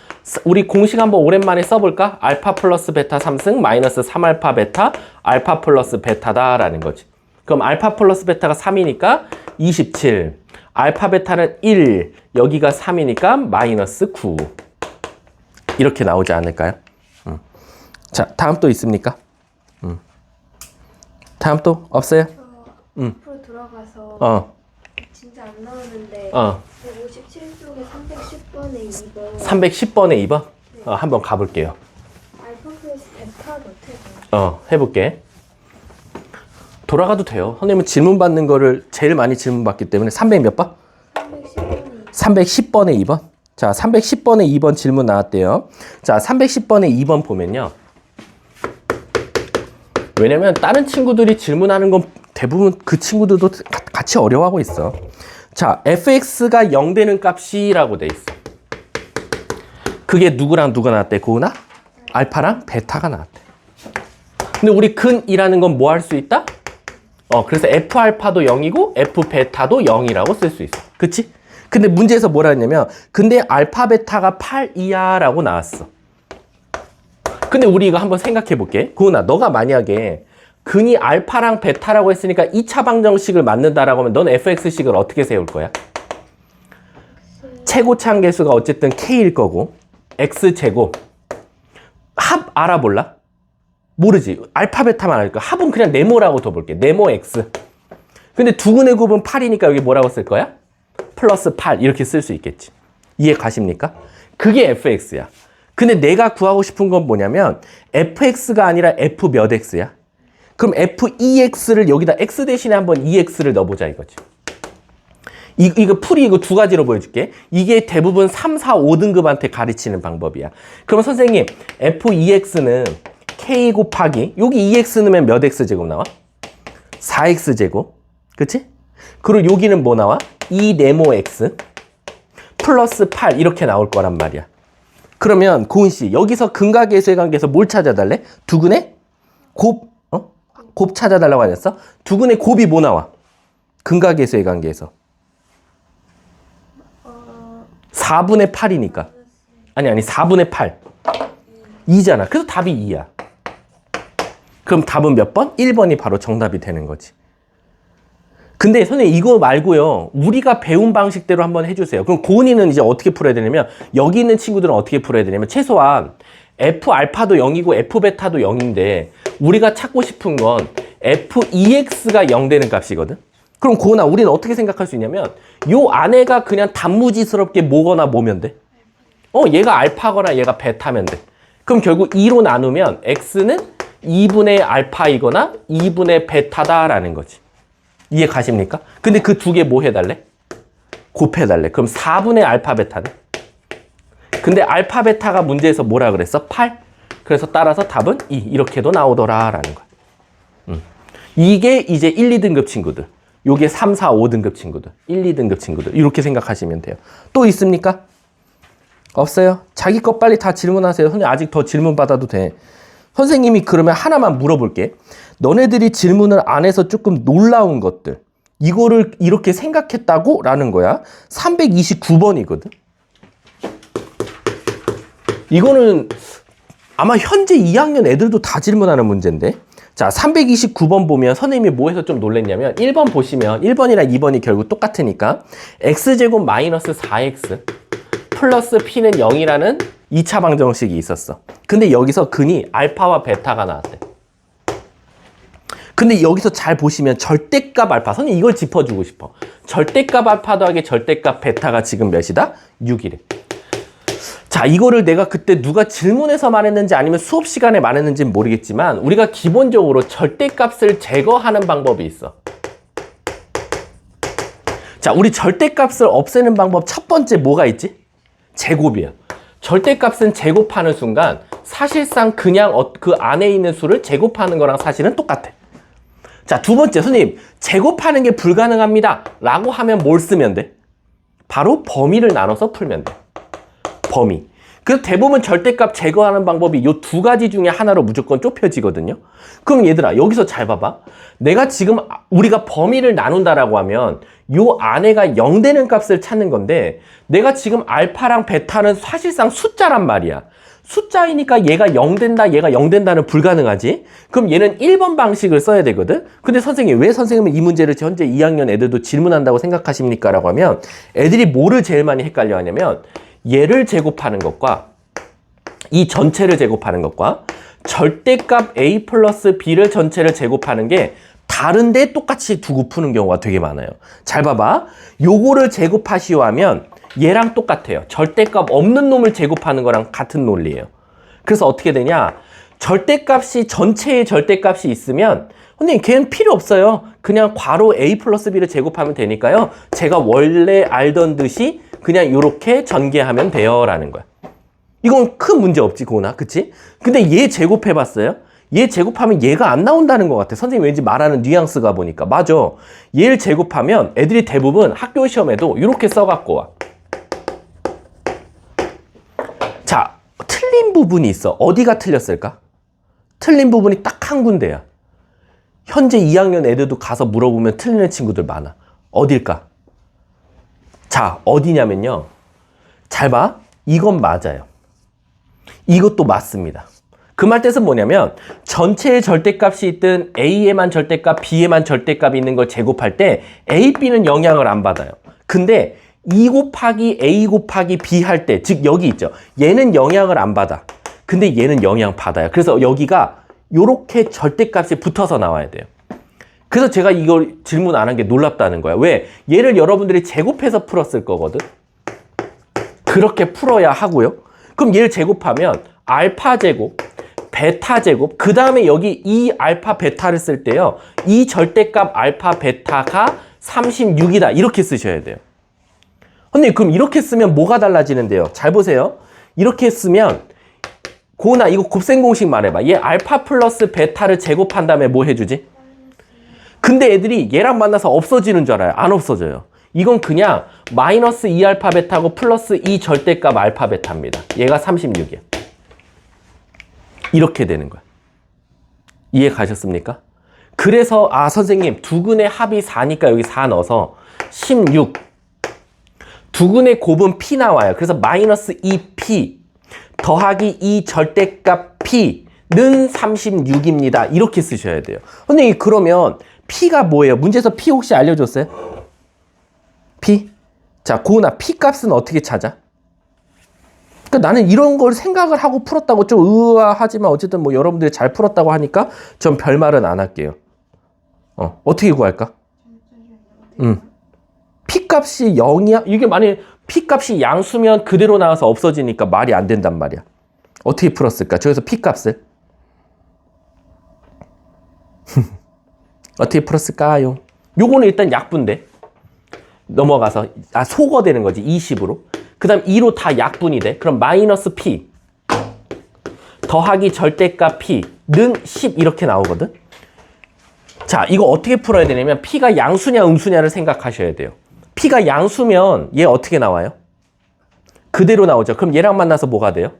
A: 우리 공식 한번 오랜만에 써볼까? 알파 플러스 베타 3승 마이너스 3알파 베타 알파 플러스 베타다 라는 거지. 그럼 알파 플러스 베타가 3이니까 27 알파 베타는 1 여기가 3이니까 마이너스 9 이렇게 나오지 않을까요? 자, 다음 또 있습니까? 다음 또 없어요?
B: 앞으로 들어가서 진짜 안 나오는데 157쪽에 310번에 2번
A: 310번에 2번? 한번 가볼게요.
B: 알파 플러스 베타 어떻게
A: 해볼게. 돌아가도 돼요. 선생님은 질문 받는 거를 제일 많이 질문 받기 때문에 300 몇 번? 310번에 2번. 자, 310번에 2번 질문 나왔대요. 자, 310번에 2번 보면요. 왜냐면 다른 친구들이 질문하는 건 대부분 그 친구들도 같이 어려워하고 있어. 자, fx가 0 되는 값이라고 돼 있어. 그게 누구랑 누가 나왔대? 고은아? 알파랑 베타가 나왔대. 근데 우리 근이라는 건 뭐 할 수 있다? 그래서 F알파도 0이고 F베타도 0이라고 쓸 수 있어. 그치? 근데 문제에서 뭐라 했냐면 근데 알파 베타가 8이야 라고 나왔어. 근데 우리 이거 한번 생각해 볼게. 고은아, 너가 만약에 근이 알파랑 베타라고 했으니까 2차 방정식을 만든다라고 하면 넌 fx식을 어떻게 세울 거야? 최고차항 계수가 어쨌든 k일 거고 x제곱 합 알아볼라? 모르지. 알파 베타만 알까? 합은 그냥 네모라고 둬볼게. 네모 x. 근데 두근의 곱은 8이니까 여기 뭐라고 쓸 거야? 플러스 8 이렇게 쓸 수 있겠지. 이해 가십니까? 그게 fx야. 근데 내가 구하고 싶은 건 뭐냐면 fx가 아니라 f 몇 x야? 그럼 f2x를 여기다 x 대신에 한번 2x를 넣어보자 이거지. 이거 풀이 이거 두 가지로 보여줄게. 이게 대부분 3, 4, 5등급한테 가르치는 방법이야. 그럼 선생님 f2x는 k 곱하기 여기 2x 넣으면 몇 x제곱 나와? 4x제곱. 그치? 그리고 여기는 뭐 나와? 2 네모 x 플러스 8 이렇게 나올 거란 말이야. 그러면 고은씨 여기서 근각계수의 관계에서 뭘 찾아달래? 두근의 곱 곱 찾아달라고 하셨어? 두근의 곱이 뭐 나와? 근각계수의 관계에서 4분의 8이니까 아니 4분의 8 2잖아. 그래서 답이 2야. 그럼 답은 몇 번? 1번이 바로 정답이 되는 거지. 근데 선생님 이거 말고요. 우리가 배운 방식대로 한번 해주세요. 그럼 고은이는 이제 어떻게 풀어야 되냐면 여기 있는 친구들은 어떻게 풀어야 되냐면 최소한 F알파도 0이고 F베타도 0인데 우리가 찾고 싶은 건 F2X가 0 되는 값이거든. 그럼 고은아 우리는 어떻게 생각할 수 있냐면 요 안에가 그냥 단무지스럽게 뭐거나 뭐면 돼. 얘가 알파거나 얘가 베타면 돼. 그럼 결국 2로 나누면 X는 2분의 알파이거나 2분의 베타다라는 거지. 이해 가십니까? 근데 그 두 개 뭐 해달래? 곱해달래. 그럼 4분의 알파 베타는? 근데 알파 베타가 문제에서 뭐라 그랬어? 8? 그래서 따라서 답은 2 이렇게도 나오더라 라는 거야. 이게 이제 1, 2등급 친구들. 요게 3, 4, 5등급 친구들. 1, 2등급 친구들. 이렇게 생각하시면 돼요. 또 있습니까? 없어요? 자기 것 빨리 다 질문하세요. 선생님 아직 더 질문 받아도 돼. 선생님이 그러면 하나만 물어볼게. 너네들이 질문을 안 해서 조금 놀라운 것들. 이거를 이렇게 생각했다고? 라는 거야. 329번이거든. 이거는 아마 현재 2학년 애들도 다 질문하는 문제인데. 자, 329번 보면 선생님이 뭐해서 좀 놀랬냐면 1번 보시면 1번이랑 2번이 결국 똑같으니까 x제곱 마이너스 4x 플러스 p는 0이라는 2차 방정식이 있었어. 근데 여기서 근이 알파와 베타가 나왔대. 근데 여기서 잘 보시면 절대값 알파, 선생님 이걸 짚어주고 싶어. 절대값 알파 더하기 절대값 베타가 지금 몇이다? 6이래. 자, 이거를 내가 그때 누가 질문해서 말했는지 아니면 수업 시간에 말했는지는 모르겠지만 우리가 기본적으로 절대값을 제거하는 방법이 있어. 자, 우리 절대값을 없애는 방법 첫 번째 뭐가 있지? 제곱이야. 절대값은 제곱하는 순간 사실상 그냥 그 안에 있는 수를 제곱하는 거랑 사실은 똑같아. 자, 두 번째, 선생님 제곱하는 게 불가능합니다 라고 하면 뭘 쓰면 돼? 바로 범위를 나눠서 풀면 돼. 범위. 그래서 대부분 절대값 제거하는 방법이 이 두 가지 중에 하나로 무조건 좁혀지거든요. 그럼 얘들아, 여기서 잘 봐봐. 내가 지금 우리가 범위를 나눈다라고 하면 요 안에가 0 되는 값을 찾는 건데 내가 지금 알파랑 베타는 사실상 숫자란 말이야. 숫자이니까 얘가 0 된다, 얘가 0 된다는 불가능하지? 그럼 얘는 1번 방식을 써야 되거든? 근데 선생님, 왜 선생님은 이 문제를 현재 2학년 애들도 질문한다고 생각하십니까? 라고 하면 애들이 뭐를 제일 많이 헷갈려 하냐면 얘를 제곱하는 것과 이 전체를 제곱하는 것과 절대값 a 플러스 b를 전체를 제곱하는 게 다른데 똑같이 두고 푸는 경우가 되게 많아요. 잘 봐봐. 요거를 제곱하시오 하면 얘랑 똑같아요. 절대값 없는 놈을 제곱하는 거랑 같은 논리예요. 그래서 어떻게 되냐? 절대값이 전체의 절대값이 있으면 선생님 걔는 필요 없어요. 그냥 괄호 a 플러스 b를 제곱하면 되니까요. 제가 원래 알던 듯이 그냥 이렇게 전개하면 돼요 라는 거야. 이건 큰 문제 없지, 고나, 그치? 근데 얘 제곱해봤어요? 얘 제곱하면 얘가 안 나온다는 것 같아. 선생님 왠지 말하는 뉘앙스가 보니까. 맞아. 얘를 제곱하면 애들이 대부분 학교 시험에도 이렇게 써갖고 와. 자, 틀린 부분이 있어. 어디가 틀렸을까? 틀린 부분이 딱 한 군데야. 현재 2학년 애들도 가서 물어보면 틀리는 친구들 많아. 어딜까? 자, 어디냐면요. 잘 봐. 이건 맞아요. 이것도 맞습니다. 그 말 뜻은 뭐냐면 전체의 절대값이 있든 A에만 절대값, B에만 절대값이 있는 걸 제곱할 때 A, B는 영향을 안 받아요. 근데 2 곱하기 A 곱하기 B 할 때, 즉 여기 있죠. 얘는 영향을 안 받아. 근데 얘는 영향 받아요. 그래서 여기가 요렇게 절대값이 붙어서 나와야 돼요. 그래서 제가 이걸 질문 안 한 게 놀랍다는 거야. 왜? 얘를 여러분들이 제곱해서 풀었을 거거든. 그렇게 풀어야 하고요. 그럼 얘를 제곱하면 알파 제곱, 베타 제곱, 그 다음에 여기 이 알파 베타를 쓸 때요. 이 절대값 알파 베타가 36이다. 이렇게 쓰셔야 돼요. 근데 그럼 이렇게 쓰면 뭐가 달라지는데요? 잘 보세요. 이렇게 쓰면 고나 이거 곱셈 공식 말해봐. 얘 알파 플러스 베타를 제곱한 다음에 뭐 해주지? 근데 애들이 얘랑 만나서 없어지는 줄 알아요. 안 없어져요. 이건 그냥 마이너스 2알파 베타고 플러스 2 절대값 알파 베타입니다. 얘가 36이야. 이렇게 되는 거야. 이해 가셨습니까? 그래서 선생님 두근의 합이 4니까 여기 4 넣어서 16. 두근의 곱은 p 나와요. 그래서 마이너스 2p 더하기 2 절대값 p는 36입니다. 이렇게 쓰셔야 돼요. 선생님 그러면 p가 뭐예요? 문제에서 p 혹시 알려줬어요? p? 자, 고은아, p 값은 어떻게 찾아? 그러니까 나는 이런 걸 생각을 하고 풀었다고 좀 의아하지만 어쨌든 뭐 여러분들이 잘 풀었다고 하니까 전 별말은 안 할게요. 어떻게 구할까? p 값이 0이야? 이게 만약에 p 값이 양수면 그대로 나와서 없어지니까 말이 안 된단 말이야. 어떻게 풀었을까? 저기서 p 값을 어떻게 풀었을까요? 요거는 일단 약분돼. 넘어가서 소거되는 거지. 20으로. 그 다음 2로 다 약분이 돼. 그럼 마이너스 p 더하기 절대값 p는 10 이렇게 나오거든. 자, 이거 어떻게 풀어야 되냐면 p가 양수냐 음수냐를 생각하셔야 돼요. p가 양수면 얘 어떻게 나와요? 그대로 나오죠. 그럼 얘랑 만나서 뭐가 돼요?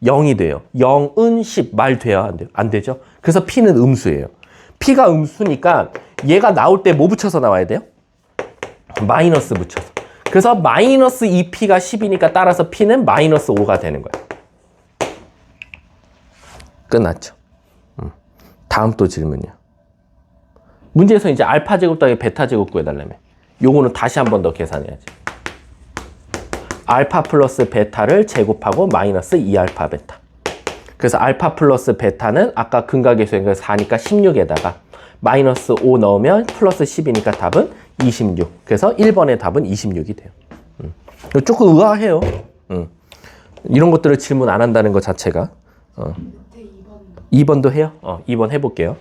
A: 0이 돼요. 0은 10. 말 돼요? 안 돼요? 안 되죠? 그래서 P는 음수예요. P가 음수니까 얘가 나올 때 뭐 붙여서 나와야 돼요? 마이너스 붙여서. 그래서 마이너스 2P가 10이니까 따라서 P는 마이너스 5가 되는 거예요. 끝났죠. 다음 또 질문이요. 문제에서 이제 알파 제곱 더하기 베타 제곱 구해달라며. 요거는 다시 한 번 더 계산해야지. 알파 플러스 베타를 제곱하고 마이너스 2알파 베타. 그래서 알파 플러스 베타는 아까 근각에서 4니까 16에다가 마이너스 5 넣으면 플러스 10이니까 답은 26. 그래서 1번의 답은 26이 돼요. 조금 의아해요. 이런 것들을 질문 안 한다는 것 자체가. 2번도 해요? 2번 해볼게요.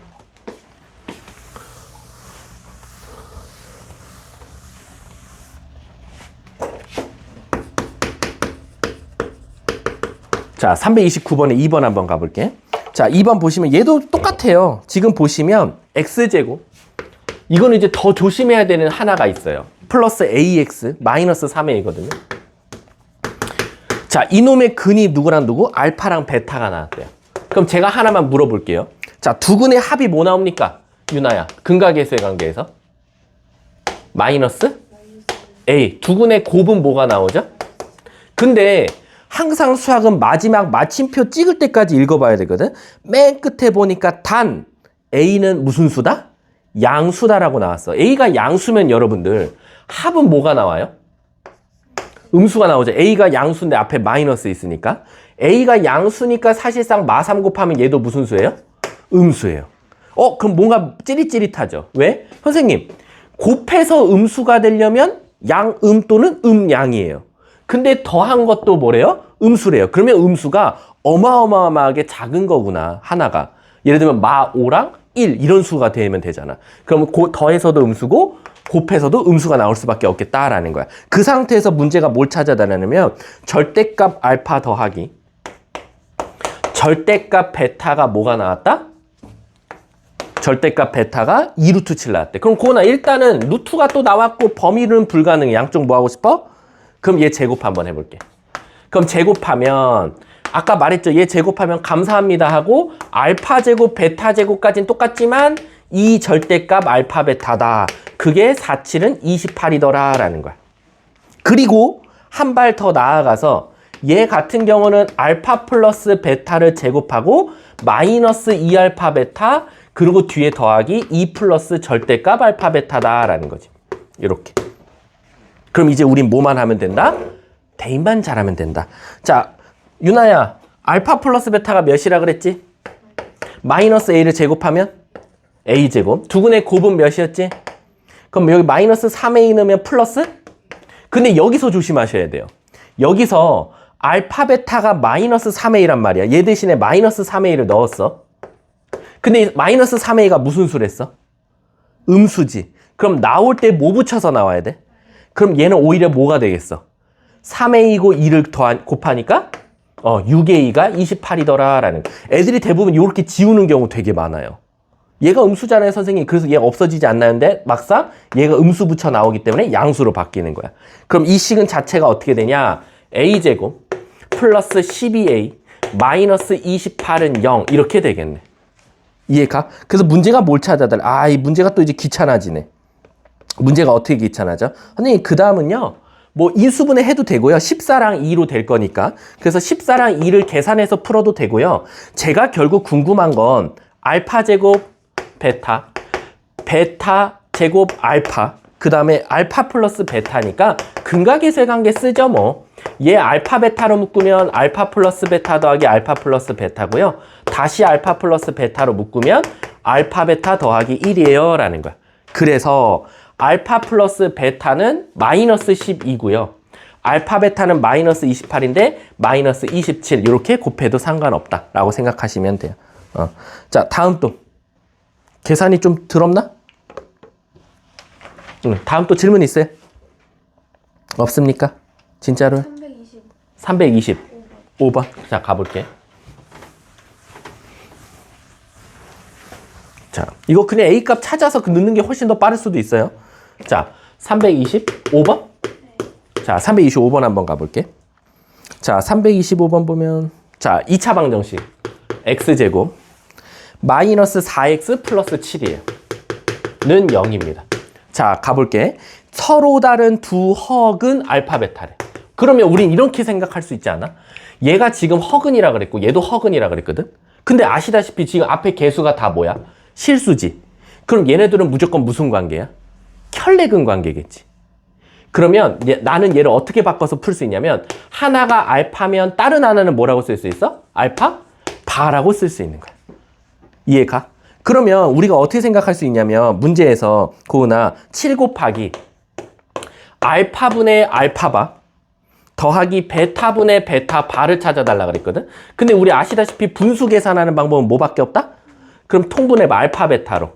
A: 자, 329번에 2번 한번 가볼게. 자, 2번 보시면 얘도 똑같아요. 지금 보시면 x제곱. 이거는 이제 더 조심해야 되는 하나가 있어요. 플러스 ax 마이너스 3a거든요. 자, 이놈의 근이 누구랑 누구? 알파랑 베타가 나왔대요. 그럼 제가 하나만 물어볼게요. 자, 두 근의 합이 뭐 나옵니까? 유나야, 근각계수의 관계에서 마이너스 a. 두 근의 곱은 뭐가 나오죠? 근데 항상 수학은 마지막 마침표 찍을 때까지 읽어봐야 되거든. 맨 끝에 보니까 단 a는 무슨 수다? 양수다라고 나왔어. a가 양수면 여러분들 합은 뭐가 나와요? 음수가 나오죠. a가 양수인데 앞에 마이너스 있으니까. a가 양수니까 사실상 마3 곱하면 얘도 무슨 수예요? 음수예요. 그럼 뭔가 찌릿찌릿하죠. 왜? 선생님, 곱해서 음수가 되려면 양음 또는 음양이에요. 근데 더한 것도 뭐래요? 음수래요. 그러면 음수가 어마어마하게 작은 거구나, 하나가. 예를 들면 마5랑 1 이런 수가 되면 되잖아. 그럼 더해서도 음수고 곱해서도 음수가 나올 수밖에 없겠다라는 거야. 그 상태에서 문제가 뭘 찾아달라냐면 절대값 알파 더하기 절대값 베타가 뭐가 나왔다? 절대값 베타가 2루트 7 나왔대. 그럼 고나 일단은 루트가 또 나왔고 범위는 불가능해. 양쪽 뭐 하고 싶어? 그럼 얘 제곱 한번 해볼게. 그럼 제곱하면 아까 말했죠. 얘 제곱하면 감사합니다 하고 알파 제곱 베타 제곱까지는 똑같지만 이 절대값 알파 베타다. 그게 4, 7은 28이더라 라는 거야. 그리고 한 발 더 나아가서 얘 같은 경우는 알파 플러스 베타를 제곱하고 마이너스 2알파 베타 그리고 뒤에 더하기 2 플러스 절대값 알파 베타다 라는 거지. 이렇게. 그럼 이제 우린 뭐만 하면 된다? 대입만 잘하면 된다. 자, 유나야, 알파 플러스 베타가 몇이라 그랬지? 마이너스 a를 제곱하면 a 제곱. 두근의 곱은 몇이었지? 그럼 여기 마이너스 3a 넣으면 플러스? 근데 여기서 조심하셔야 돼요. 여기서 알파 베타가 마이너스 3a란 말이야. 얘 대신에 마이너스 3a를 넣었어. 근데 마이너스 3a가 무슨 수랬어? 음수지. 그럼 나올 때 뭐 붙여서 나와야 돼? 그럼 얘는 오히려 뭐가 되겠어? 3a고 2를 곱하니까 6a가 28이더라 라는. 애들이 대부분 이렇게 지우는 경우 되게 많아요. 얘가 음수잖아요, 선생님. 그래서 얘가 없어지지 않나는데 막상 얘가 음수 붙여 나오기 때문에 양수로 바뀌는 거야. 그럼 이 식은 자체가 어떻게 되냐? a제곱 플러스 12a 마이너스 28은 0 이렇게 되겠네. 이해가? 그래서 문제가 뭘 찾아달라? 이 문제가 또 이제 귀찮아지네. 문제가 어떻게 귀찮아져? 선생님, 그 다음은요. 뭐 인수분해 해도 되고요. 14랑 2로 될 거니까. 그래서 14랑 2를 계산해서 풀어도 되고요. 제가 결국 궁금한 건 알파 제곱 베타, 베타 제곱 알파, 그 다음에 알파 플러스 베타니까 근각계수의 관계 쓰죠 뭐. 얘 알파 베타로 묶으면 알파 플러스 베타 더하기 알파 플러스 베타고요. 다시 알파 플러스 베타로 묶으면 알파 베타 더하기 1이에요 라는 거야. 그래서 알파 플러스 베타는 마이너스 12고요. 알파 베타는 마이너스 28인데 마이너스 27 이렇게 곱해도 상관없다 라고 생각하시면 돼요. 자, 다음 또 계산이 좀 더럽나? 다음 또 질문 있어요? 없습니까? 진짜로? 325번. 자, 가볼게. 자, 이거 그냥 A값 찾아서 넣는 게 훨씬 더 빠를 수도 있어요. 자, 325번? 자, 325번 한번 가볼게. 자, 325번 보면 자, 2차 방정식. x제곱 마이너스 4x 플러스 7이에요. 는 0입니다. 자, 가볼게. 서로 다른 두 허근 알파 베타래. 그러면 우린 이렇게 생각할 수 있지 않아? 얘가 지금 허근이라 그랬고 얘도 허근이라 그랬거든? 근데 아시다시피 지금 앞에 개수가 다 뭐야? 실수지. 그럼 얘네들은 무조건 무슨 관계야? 혈내근 관계겠지. 그러면 나는 얘를 어떻게 바꿔서 풀 수 있냐면 하나가 알파면 다른 하나는 뭐라고 쓸 수 있어? 알파 바라고 쓸 수 있는 거야. 이해가? 그러면 우리가 어떻게 생각할 수 있냐면 문제에서 고은아 7 곱하기 알파분의 알파바 더하기 베타분의 베타바를 찾아달라 그랬거든. 근데 우리 아시다시피 분수 계산하는 방법은 뭐밖에 없다? 그럼 통분해봐. 알파 베타로.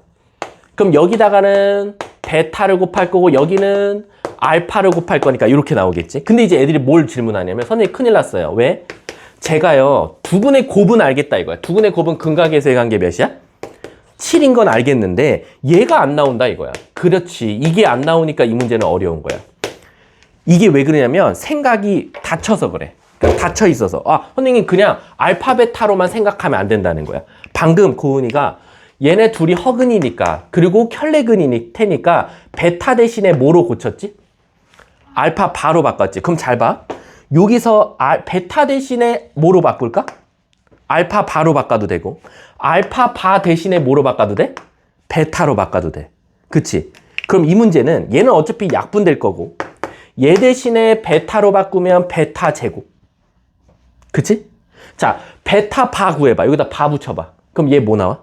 A: 그럼 여기다가는 베타를 곱할 거고 여기는 알파를 곱할 거니까 이렇게 나오겠지. 근데 이제 애들이 뭘 질문하냐면 선생님 큰일 났어요. 왜? 제가요 두 분의 곱은 알겠다 이거야. 두 분의 곱은 근각에서의 관계 몇이야? 7인 건 알겠는데 얘가 안 나온다 이거야. 그렇지. 이게 안 나오니까 이 문제는 어려운 거야. 이게 왜 그러냐면 생각이 닫혀서 그래. 그러니까 닫혀 있어서. 아, 선생님 그냥 알파 베타로만 생각하면 안 된다는 거야. 방금 고은이가 얘네 둘이 허근이니까 그리고 혈내근이 테니까 베타 대신에 뭐로 고쳤지? 알파 바로 바꿨지. 그럼 잘 봐. 여기서 베타 대신에 뭐로 바꿀까? 알파 바로 바꿔도 되고 알파 바 대신에 뭐로 바꿔도 돼? 베타로 바꿔도 돼. 그치? 그럼 이 문제는 얘는 어차피 약분될 거고 얘 대신에 베타로 바꾸면 베타 제곱. 그치? 자, 베타 바 구해봐. 여기다 바 붙여봐. 그럼 얘 뭐 나와?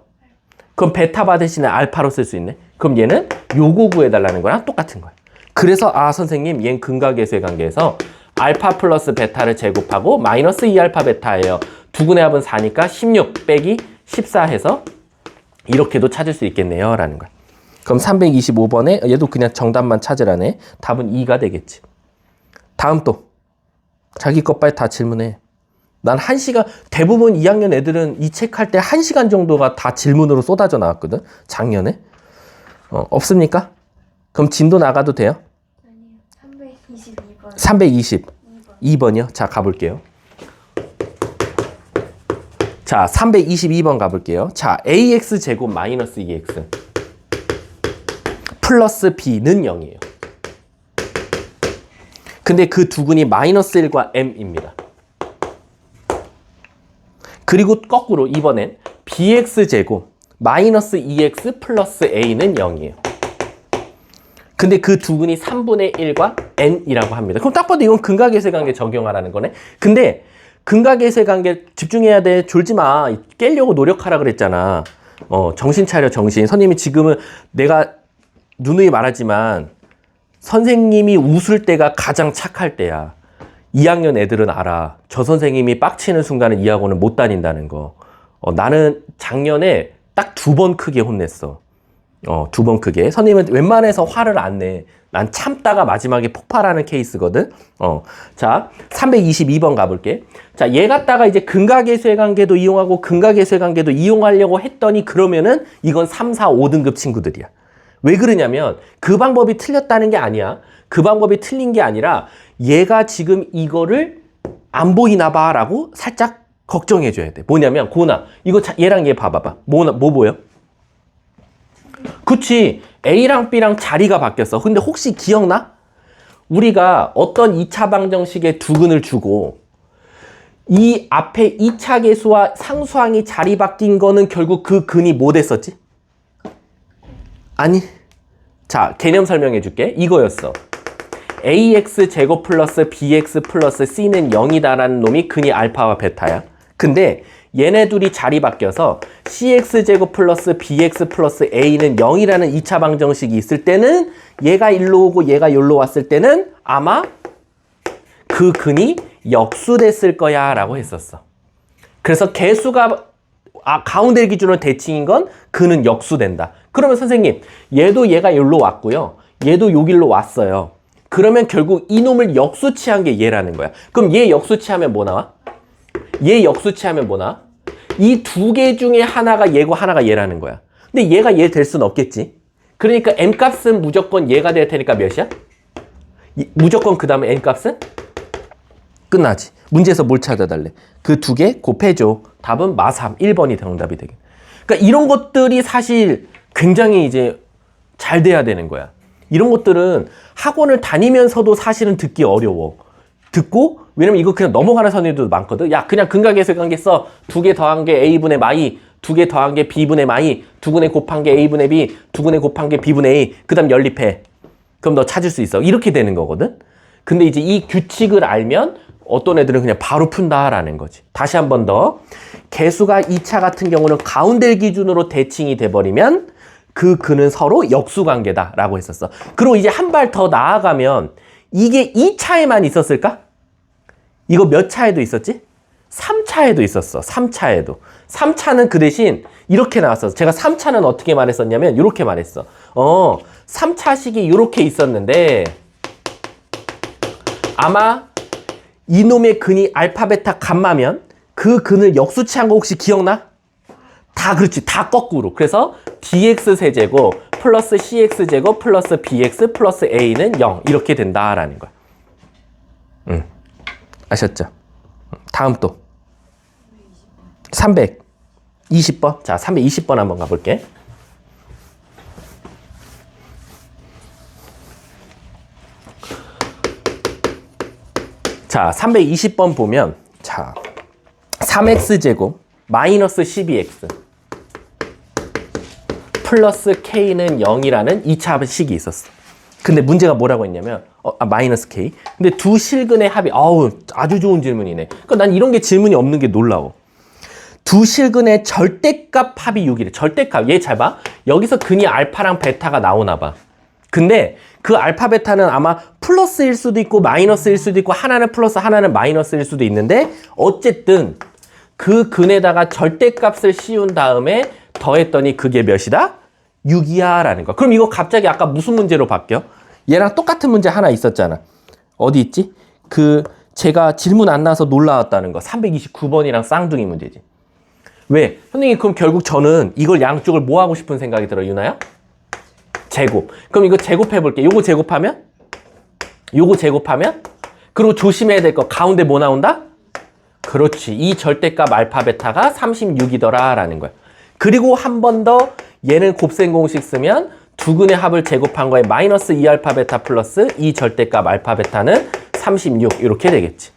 A: 그럼 베타 바 대신에 알파로 쓸 수 있네. 그럼 얘는 요거 구해달라는 거랑 똑같은 거야. 그래서 아 선생님 얘는 근각계수의 관계에서 알파 플러스 베타를 제곱하고 마이너스 2알파 베타예요. 두근의 합은 4니까 16 빼기 14 해서 이렇게도 찾을 수 있겠네요 라는 거야. 그럼 325번에 얘도 그냥 정답만 찾으라네. 답은 2가 되겠지. 다음 또 자기 것 빨리 다 질문해. 난 1시간 대부분 2학년 애들은 이 책 할 때 1시간 정도가 다 질문으로 쏟아져 나왔거든. 작년에. 없습니까? 그럼 진도 나가도 돼요?
B: 아니요. 322번.
A: 322번이요? 자, 가볼게요. 자, 322번 가볼게요. 자, ax 제곱 마이너스 2x 플러스 b는 0이에요. 근데 그 두근이 마이너스 1과 m입니다. 그리고 거꾸로 이번엔 bx 제곱 마이너스 2x 플러스 a는 0이에요. 근데 그 두근이 3분의 1과 n이라고 합니다. 그럼 딱 봐도 이건 근각계수의 관계 적용하라는 거네. 근데 근각계수의 관계 집중해야 돼. 졸지 마. 깨려고 노력하라 그랬잖아. 정신 차려 정신. 선생님이 지금은 내가 누누이 말하지만 선생님이 웃을 때가 가장 착할 때야. 2학년 애들은 알아. 저 선생님이 빡치는 순간은 이 학원을 못 다닌다는 거. 나는 작년에 딱 2번 크게 혼냈어. 2번 크게. 선생님은 웬만해서 화를 안 내. 난 참다가 마지막에 폭발하는 케이스거든. 자, 322번 가볼게. 자, 얘 갖다가 이제 근각계수의 관계도 이용하고 근각계수의 관계도 이용하려고 했더니 그러면은 이건 3, 4, 5등급 친구들이야. 왜 그러냐면 그 방법이 틀렸다는 게 아니야. 그 방법이 틀린 게 아니라 얘가 지금 이거를 안 보이나 봐 라고 살짝 걱정해 줘야 돼. 뭐냐면 고은아 이거 얘랑 얘 봐봐봐. 뭐 보여? 그치. A랑 B랑 자리가 바뀌었어. 근데 혹시 기억나? 우리가 어떤 2차 방정식에 두근을 주고 이 앞에 2차 계수와 상수항이 자리 바뀐 거는 결국 그 근이 뭐 됐었지? 아니. 자, 개념 설명해 줄게. 이거였어. ax 제곱 플러스 bx 플러스 c는 0이다라는 놈이 근이 알파와 베타야. 근데 얘네 둘이 자리 바뀌어서 cx 제곱 플러스 bx 플러스 a는 0이라는 2차 방정식이 있을 때는 얘가 일로 오고 얘가 여기로 왔을 때는 아마 그 근이 역수됐을 거야 라고 했었어. 그래서 개수가 가운데 기준으로 대칭인 건 근은 역수된다. 그러면 선생님 얘도 얘가 여기로 왔고요. 얘도 여기로 왔어요. 그러면 결국 이놈을 역수치한 게 얘라는 거야. 그럼 얘 역수치하면 뭐 나와? 얘 역수치하면 뭐 나와? 이 두 개 중에 하나가 얘고 하나가 얘라는 거야. 근데 얘가 얘 될 수는 없겠지. 그러니까 m값은 무조건 얘가 될 테니까 몇이야? 무조건 그 다음에 n값은? 끝나지. 문제에서 뭘 찾아달래? 그 두 개 곱해줘. 답은 마3, 1번이 정답이 되겠네. 그러니까 이런 것들이 사실 굉장히 이제 잘 돼야 되는 거야. 이런 것들은 학원을 다니면서도 사실은 듣기 어려워. 듣고, 왜냐면 이거 그냥 넘어가는 선생님들도 많거든. 야, 그냥 근각계수의 관계 써. 2개 더한 게 A분의 마이, 2개 더한 게 B분의 마이, 2분의 곱한 게 A분의 B, 2분의 곱한 게 B분의 A, 그 다음 연립해. 그럼 너 찾을 수 있어. 이렇게 되는 거거든. 근데 이제 이 규칙을 알면 어떤 애들은 그냥 바로 푼다라는 거지. 다시 한 번 더. 개수가 2차 같은 경우는 가운데를 기준으로 대칭이 돼버리면 그 근은 서로 역수관계다라고 했었어. 그리고 이제 한 발 더 나아가면 이게 2차에만 있었을까? 이거 몇 차에도 있었지? 3차에도 있었어. 3차에도. 3차는 그 대신 이렇게 나왔어. 제가 3차는 어떻게 말했었냐면 이렇게 말했어. 3차식이 이렇게 있었는데 아마 이놈의 근이 알파, 베타, 감마면 그 근을 역수치한 거 혹시 기억나? 다 그렇지. 다 거꾸로. 그래서 dx 세제곱 플러스 cx 제곱 플러스 bx 플러스 a는 0 이렇게 된다라는 거야. 아셨죠? 다음 또 320번. 자, 320번 한번 가볼게. 자, 320번 보면 자, 3x제곱 마이너스 12x 플러스 k는 0이라는 2차 식이 있었어. 근데 문제가 뭐라고 했냐면 마이너스 k. 근데 두 실근의 합이 아주 좋은 질문이네. 그러니까 난 이런 게 질문이 없는 게 놀라워. 두 실근의 절대값 합이 6이래. 절대값. 얘 잘 봐. 여기서 근이 알파랑 베타가 나오나 봐. 근데 그 알파 베타는 아마 플러스일 수도 있고 마이너스일 수도 있고 하나는 플러스 하나는 마이너스일 수도 있는데 어쨌든 그 근에다가 절대값을 씌운 다음에 더했더니 그게 몇이다? 6이야 라는 거. 그럼 이거 갑자기 아까 무슨 문제로 바뀌어? 얘랑 똑같은 문제 하나 있었잖아. 어디 있지? 제가 질문 안 나와서 놀라웠다는 거. 329번이랑 쌍둥이 문제지. 왜? 선생님 그럼 결국 저는 이걸 양쪽을 뭐 하고 싶은 생각이 들어, 유나야? 제곱. 그럼 이거 제곱해 볼게. 요거 제곱하면? 그리고 조심해야 될 거 가운데 뭐 나온다? 그렇지. 이 절대값 알파 베타가 36이더라 라는 거야. 그리고 한 번 더 얘는 곱셈 공식 쓰면 두 근의 합을 제곱한 거에 마이너스 2알파 베타 플러스 이 절대값 알파 베타는 36 이렇게 되겠지.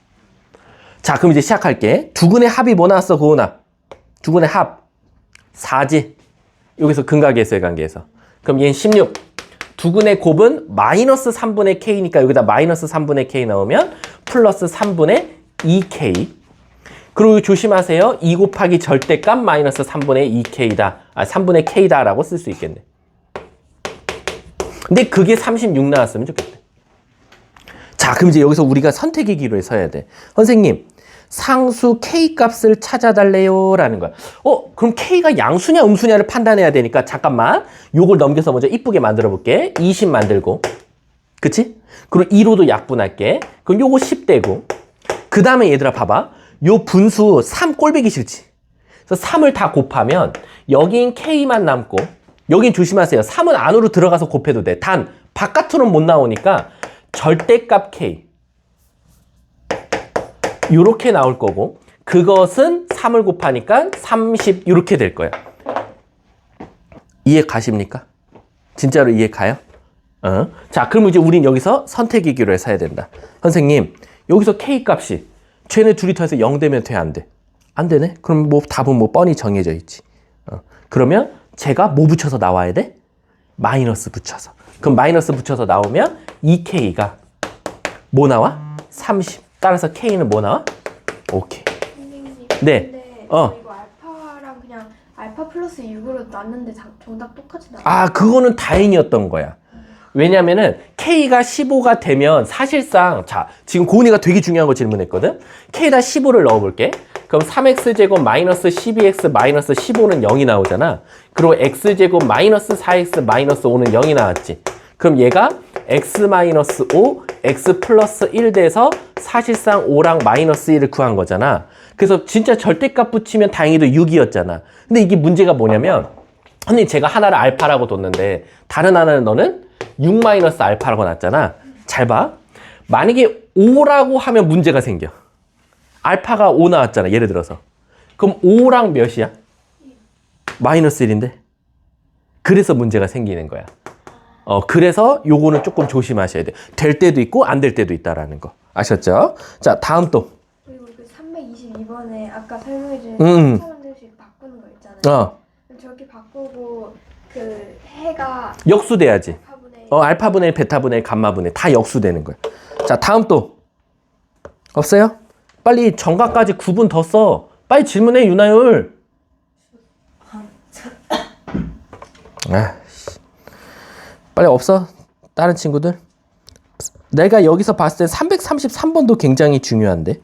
A: 자, 그럼 이제 시작할게. 두 근의 합이 뭐 나왔어, 고은아? 두 근의 합 4지. 여기서 근각계수의 관계에서. 그럼 얘는 16. 두 근의 곱은 마이너스 3분의 k니까 여기다 마이너스 3분의 k 넣으면 플러스 3분의 2k. 그리고 조심하세요. 2 곱하기 절대값 마이너스 3분의 2k다. 3분의 k다 라고 쓸 수 있겠네. 근데 그게 36 나왔으면 좋겠다. 자, 그럼 이제 여기서 우리가 선택의 기로에 서야 돼. 선생님, 상수 k 값을 찾아달래요 라는 거야. 그럼 k가 양수냐 음수냐를 판단해야 되니까 잠깐만 요걸 넘겨서 먼저 이쁘게 만들어 볼게. 20 만들고, 그치? 그리고 2로도 약분할게. 그럼 요거 10 되고, 그 다음에 얘들아 봐봐. 요 분수 3 꼴보기 싫지? 그래서 3을 다 곱하면 여긴 k만 남고, 여긴 조심하세요. 3은 안으로 들어가서 곱해도 돼. 단 바깥으로는 못 나오니까 절대값 k 요렇게 나올 거고, 그것은 3을 곱하니까 30 이렇게 될 거야. 이해 가십니까? 진짜로 이해 가요? 자, 그럼 이제 우린 여기서 선택의 기로에 서야 된다. 선생님, 여기서 k 값이 쟤네 둘이 더해서 0 되면 돼, 안 돼? 안 되네? 그럼 뭐 답은 뭐 뻔히 정해져 있지. 그러면 제가 뭐 붙여서 나와야 돼? 마이너스 붙여서. 그럼 마이너스 붙여서 나오면 2k가 뭐 나와? 30. 따라서 k는 뭐 나와? 오케이.
B: 선생님.
A: 네.
B: 근데 이거 알파랑 그냥 알파 플러스 6으로 놨는데 정답 똑같이 나와.
A: 아, 그거는 다행이었던 거야. 왜냐면은 k가 15가 되면 사실상, 자, 지금 고은이가 되게 중요한 거 질문했거든. k에다 15를 넣어볼게. 그럼 3x제곱 마이너스 12x 마이너스 15는 0이 나오잖아. 그리고 x제곱 마이너스 4x 마이너스 5는 0이 나왔지. 그럼 얘가 x 마이너스 5, x 플러스 1 돼서 사실상 5랑 마이너스 1을 구한 거잖아. 그래서 진짜 절대값 붙이면 다행히도 6이었잖아. 근데 이게 문제가 뭐냐면, 선생님 제가 하나를 알파라고 뒀는데 다른 하나는 너는 6 마이너스 알파라고 놨잖아. 잘 봐. 만약에 5라고 하면 문제가 생겨. 알파가 5 나왔잖아. 예를 들어서. 그럼 5랑 몇이야? 마이너스 1인데. 그래서 문제가 생기는 거야. 그래서 요거는 조금 조심하셔야 돼. 될 때도 있고 안 될 때도 있다라는 거. 아셨죠? 자, 다음 또.
B: 그리고 그 322번에 아까 설명해준 사람들씩 바꾸는 거 있잖아요. 그럼 저렇게 바꾸고 그 해가
A: 역수돼야지.
B: 알파분의
A: 알파분의 베타분의 감마분의 다 역수되는 거야. 자, 다음 또. 없어요? 빨리 정각까지 9분 더 써. 빨리 질문해, 윤하율. 빨리 없어? 다른 친구들? 내가 여기서 봤을 때 333번도 굉장히 중요한데.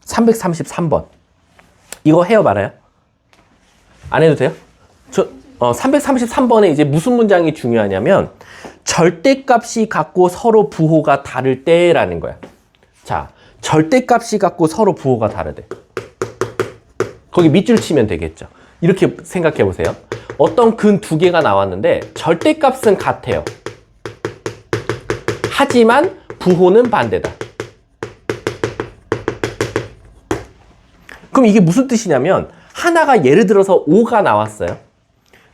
A: 333번. 이거 해요, 말아요? 안 해도 돼요? 333번에 이제 무슨 문장이 중요하냐면 절대값이 갖고 서로 부호가 다를 때라는 거야. 자, 절대값이 갖고 서로 부호가 다르대. 거기 밑줄 치면 되겠죠. 이렇게 생각해 보세요. 어떤 근 두 개가 나왔는데 절대값은 같아요. 하지만 부호는 반대다. 그럼 이게 무슨 뜻이냐면 하나가 예를 들어서 5가 나왔어요.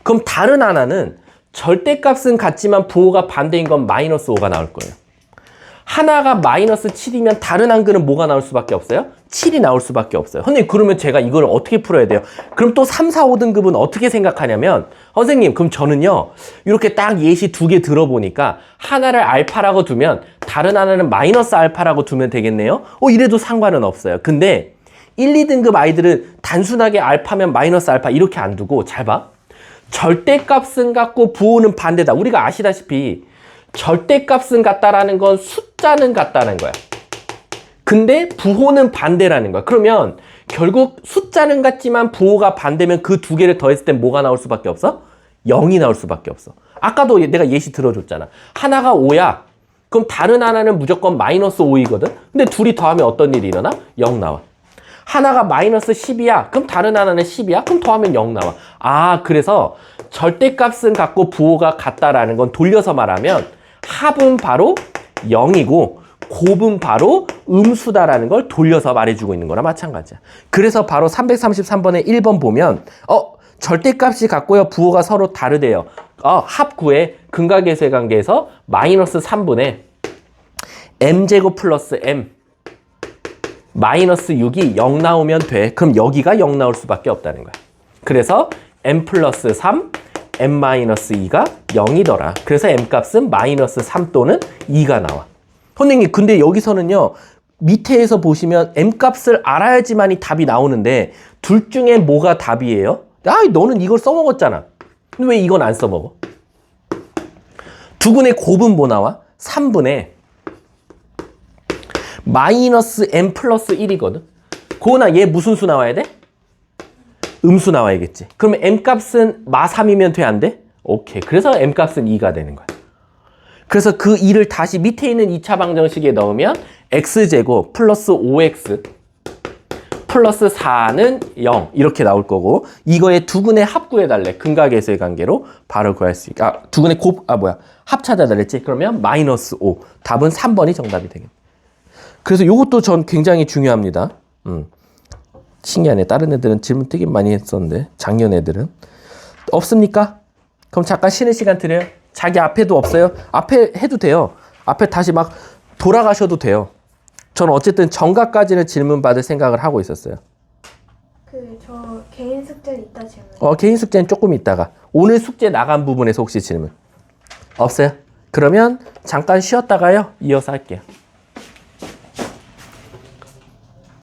A: 그럼 다른 하나는 절대값은 같지만 부호가 반대인 건 마이너스 5가 나올 거예요. 하나가 마이너스 7이면 다른 한 근은 뭐가 나올 수밖에 없어요? 7이 나올 수밖에 없어요. 선생님, 그러면 제가 이걸 어떻게 풀어야 돼요? 그럼 또 3, 4, 5등급은 어떻게 생각하냐면 선생님, 그럼 저는요 이렇게 딱 예시 두 개 들어보니까 하나를 알파라고 두면 다른 하나는 마이너스 알파라고 두면 되겠네요. 이래도 상관은 없어요. 근데 1, 2등급 아이들은 단순하게 알파면 마이너스 알파 이렇게 안 두고 잘 봐. 절대값은 같고 부호는 반대다. 우리가 아시다시피 절대값은 같다라는 건 숫자는 같다는 거야. 근데 부호는 반대라는 거야. 그러면 결국 숫자는 같지만 부호가 반대면 그 두 개를 더했을 땐 뭐가 나올 수밖에 없어? 0이 나올 수밖에 없어. 아까도 내가 예시 들어줬잖아. 하나가 5야. 그럼 다른 하나는 무조건 마이너스 5이거든. 근데 둘이 더하면 어떤 일이 일어나? 0 나와. 하나가 마이너스 10이야. 그럼 다른 하나는 10이야. 그럼 더하면 0 나와. 그래서 절대값은 같고 부호가 같다라는 건 돌려서 말하면 합은 바로 0이고 곱은 바로 음수다라는 걸 돌려서 말해주고 있는 거나 마찬가지야. 그래서 바로 333번에 1번 보면 절대값이 같고요. 부호가 서로 다르대요. 합구의 근각계수의 관계에서 마이너스 3분의 m제곱 플러스 m 마이너스 6이 0 나오면 돼. 그럼 여기가 0 나올 수밖에 없다는 거야. 그래서 m 플러스 3, m 마이너스 2가 0이더라. 그래서 m 값은 마이너스 3 또는 2가 나와. 선생님, 근데 여기서는요. 밑에에서 보시면 m 값을 알아야지만이 답이 나오는데 둘 중에 뭐가 답이에요? 너는 이걸 써먹었잖아. 근데 왜 이건 안 써먹어? 두근의 곱은 뭐 나와? 3분의 마이너스 m 플러스 1이거든. 고은아, 얘 무슨 수 나와야 돼? 음수 나와야겠지. 그러면 m 값은 마 3이면 돼, 안 돼? 오케이. 그래서 m 값은 2가 되는 거야. 그래서 그 2를 다시 밑에 있는 2차 방정식에 넣으면 x제곱 플러스 5x 플러스 4는 0 이렇게 나올 거고, 이거의 두근의 합 구해달래. 근각계수의 관계로 바로 구할 수 있게. 두근의 합 찾아달랬지. 그러면 마이너스 5. 답은 3번이 정답이 되겠네. 그래서 이것도 전 굉장히 중요합니다. 신기하네. 다른 애들은 질문 되게 많이 했었는데 작년 애들은 없습니까? 그럼 잠깐 쉬는 시간 드려요. 자기 앞에도 없어요? 앞에 해도 돼요. 앞에 다시 막 돌아가셔도 저는 어쨌든 정각까지는 질문 받을 생각을 하고 있었어요.
B: 저 개인 숙제는 이따 질문.
A: 개인 숙제는 조금 있다가. 오늘 숙제 나간 부분에서 혹시 질문 없어요? 그러면 잠깐 쉬었다가요. 이어서 할게요.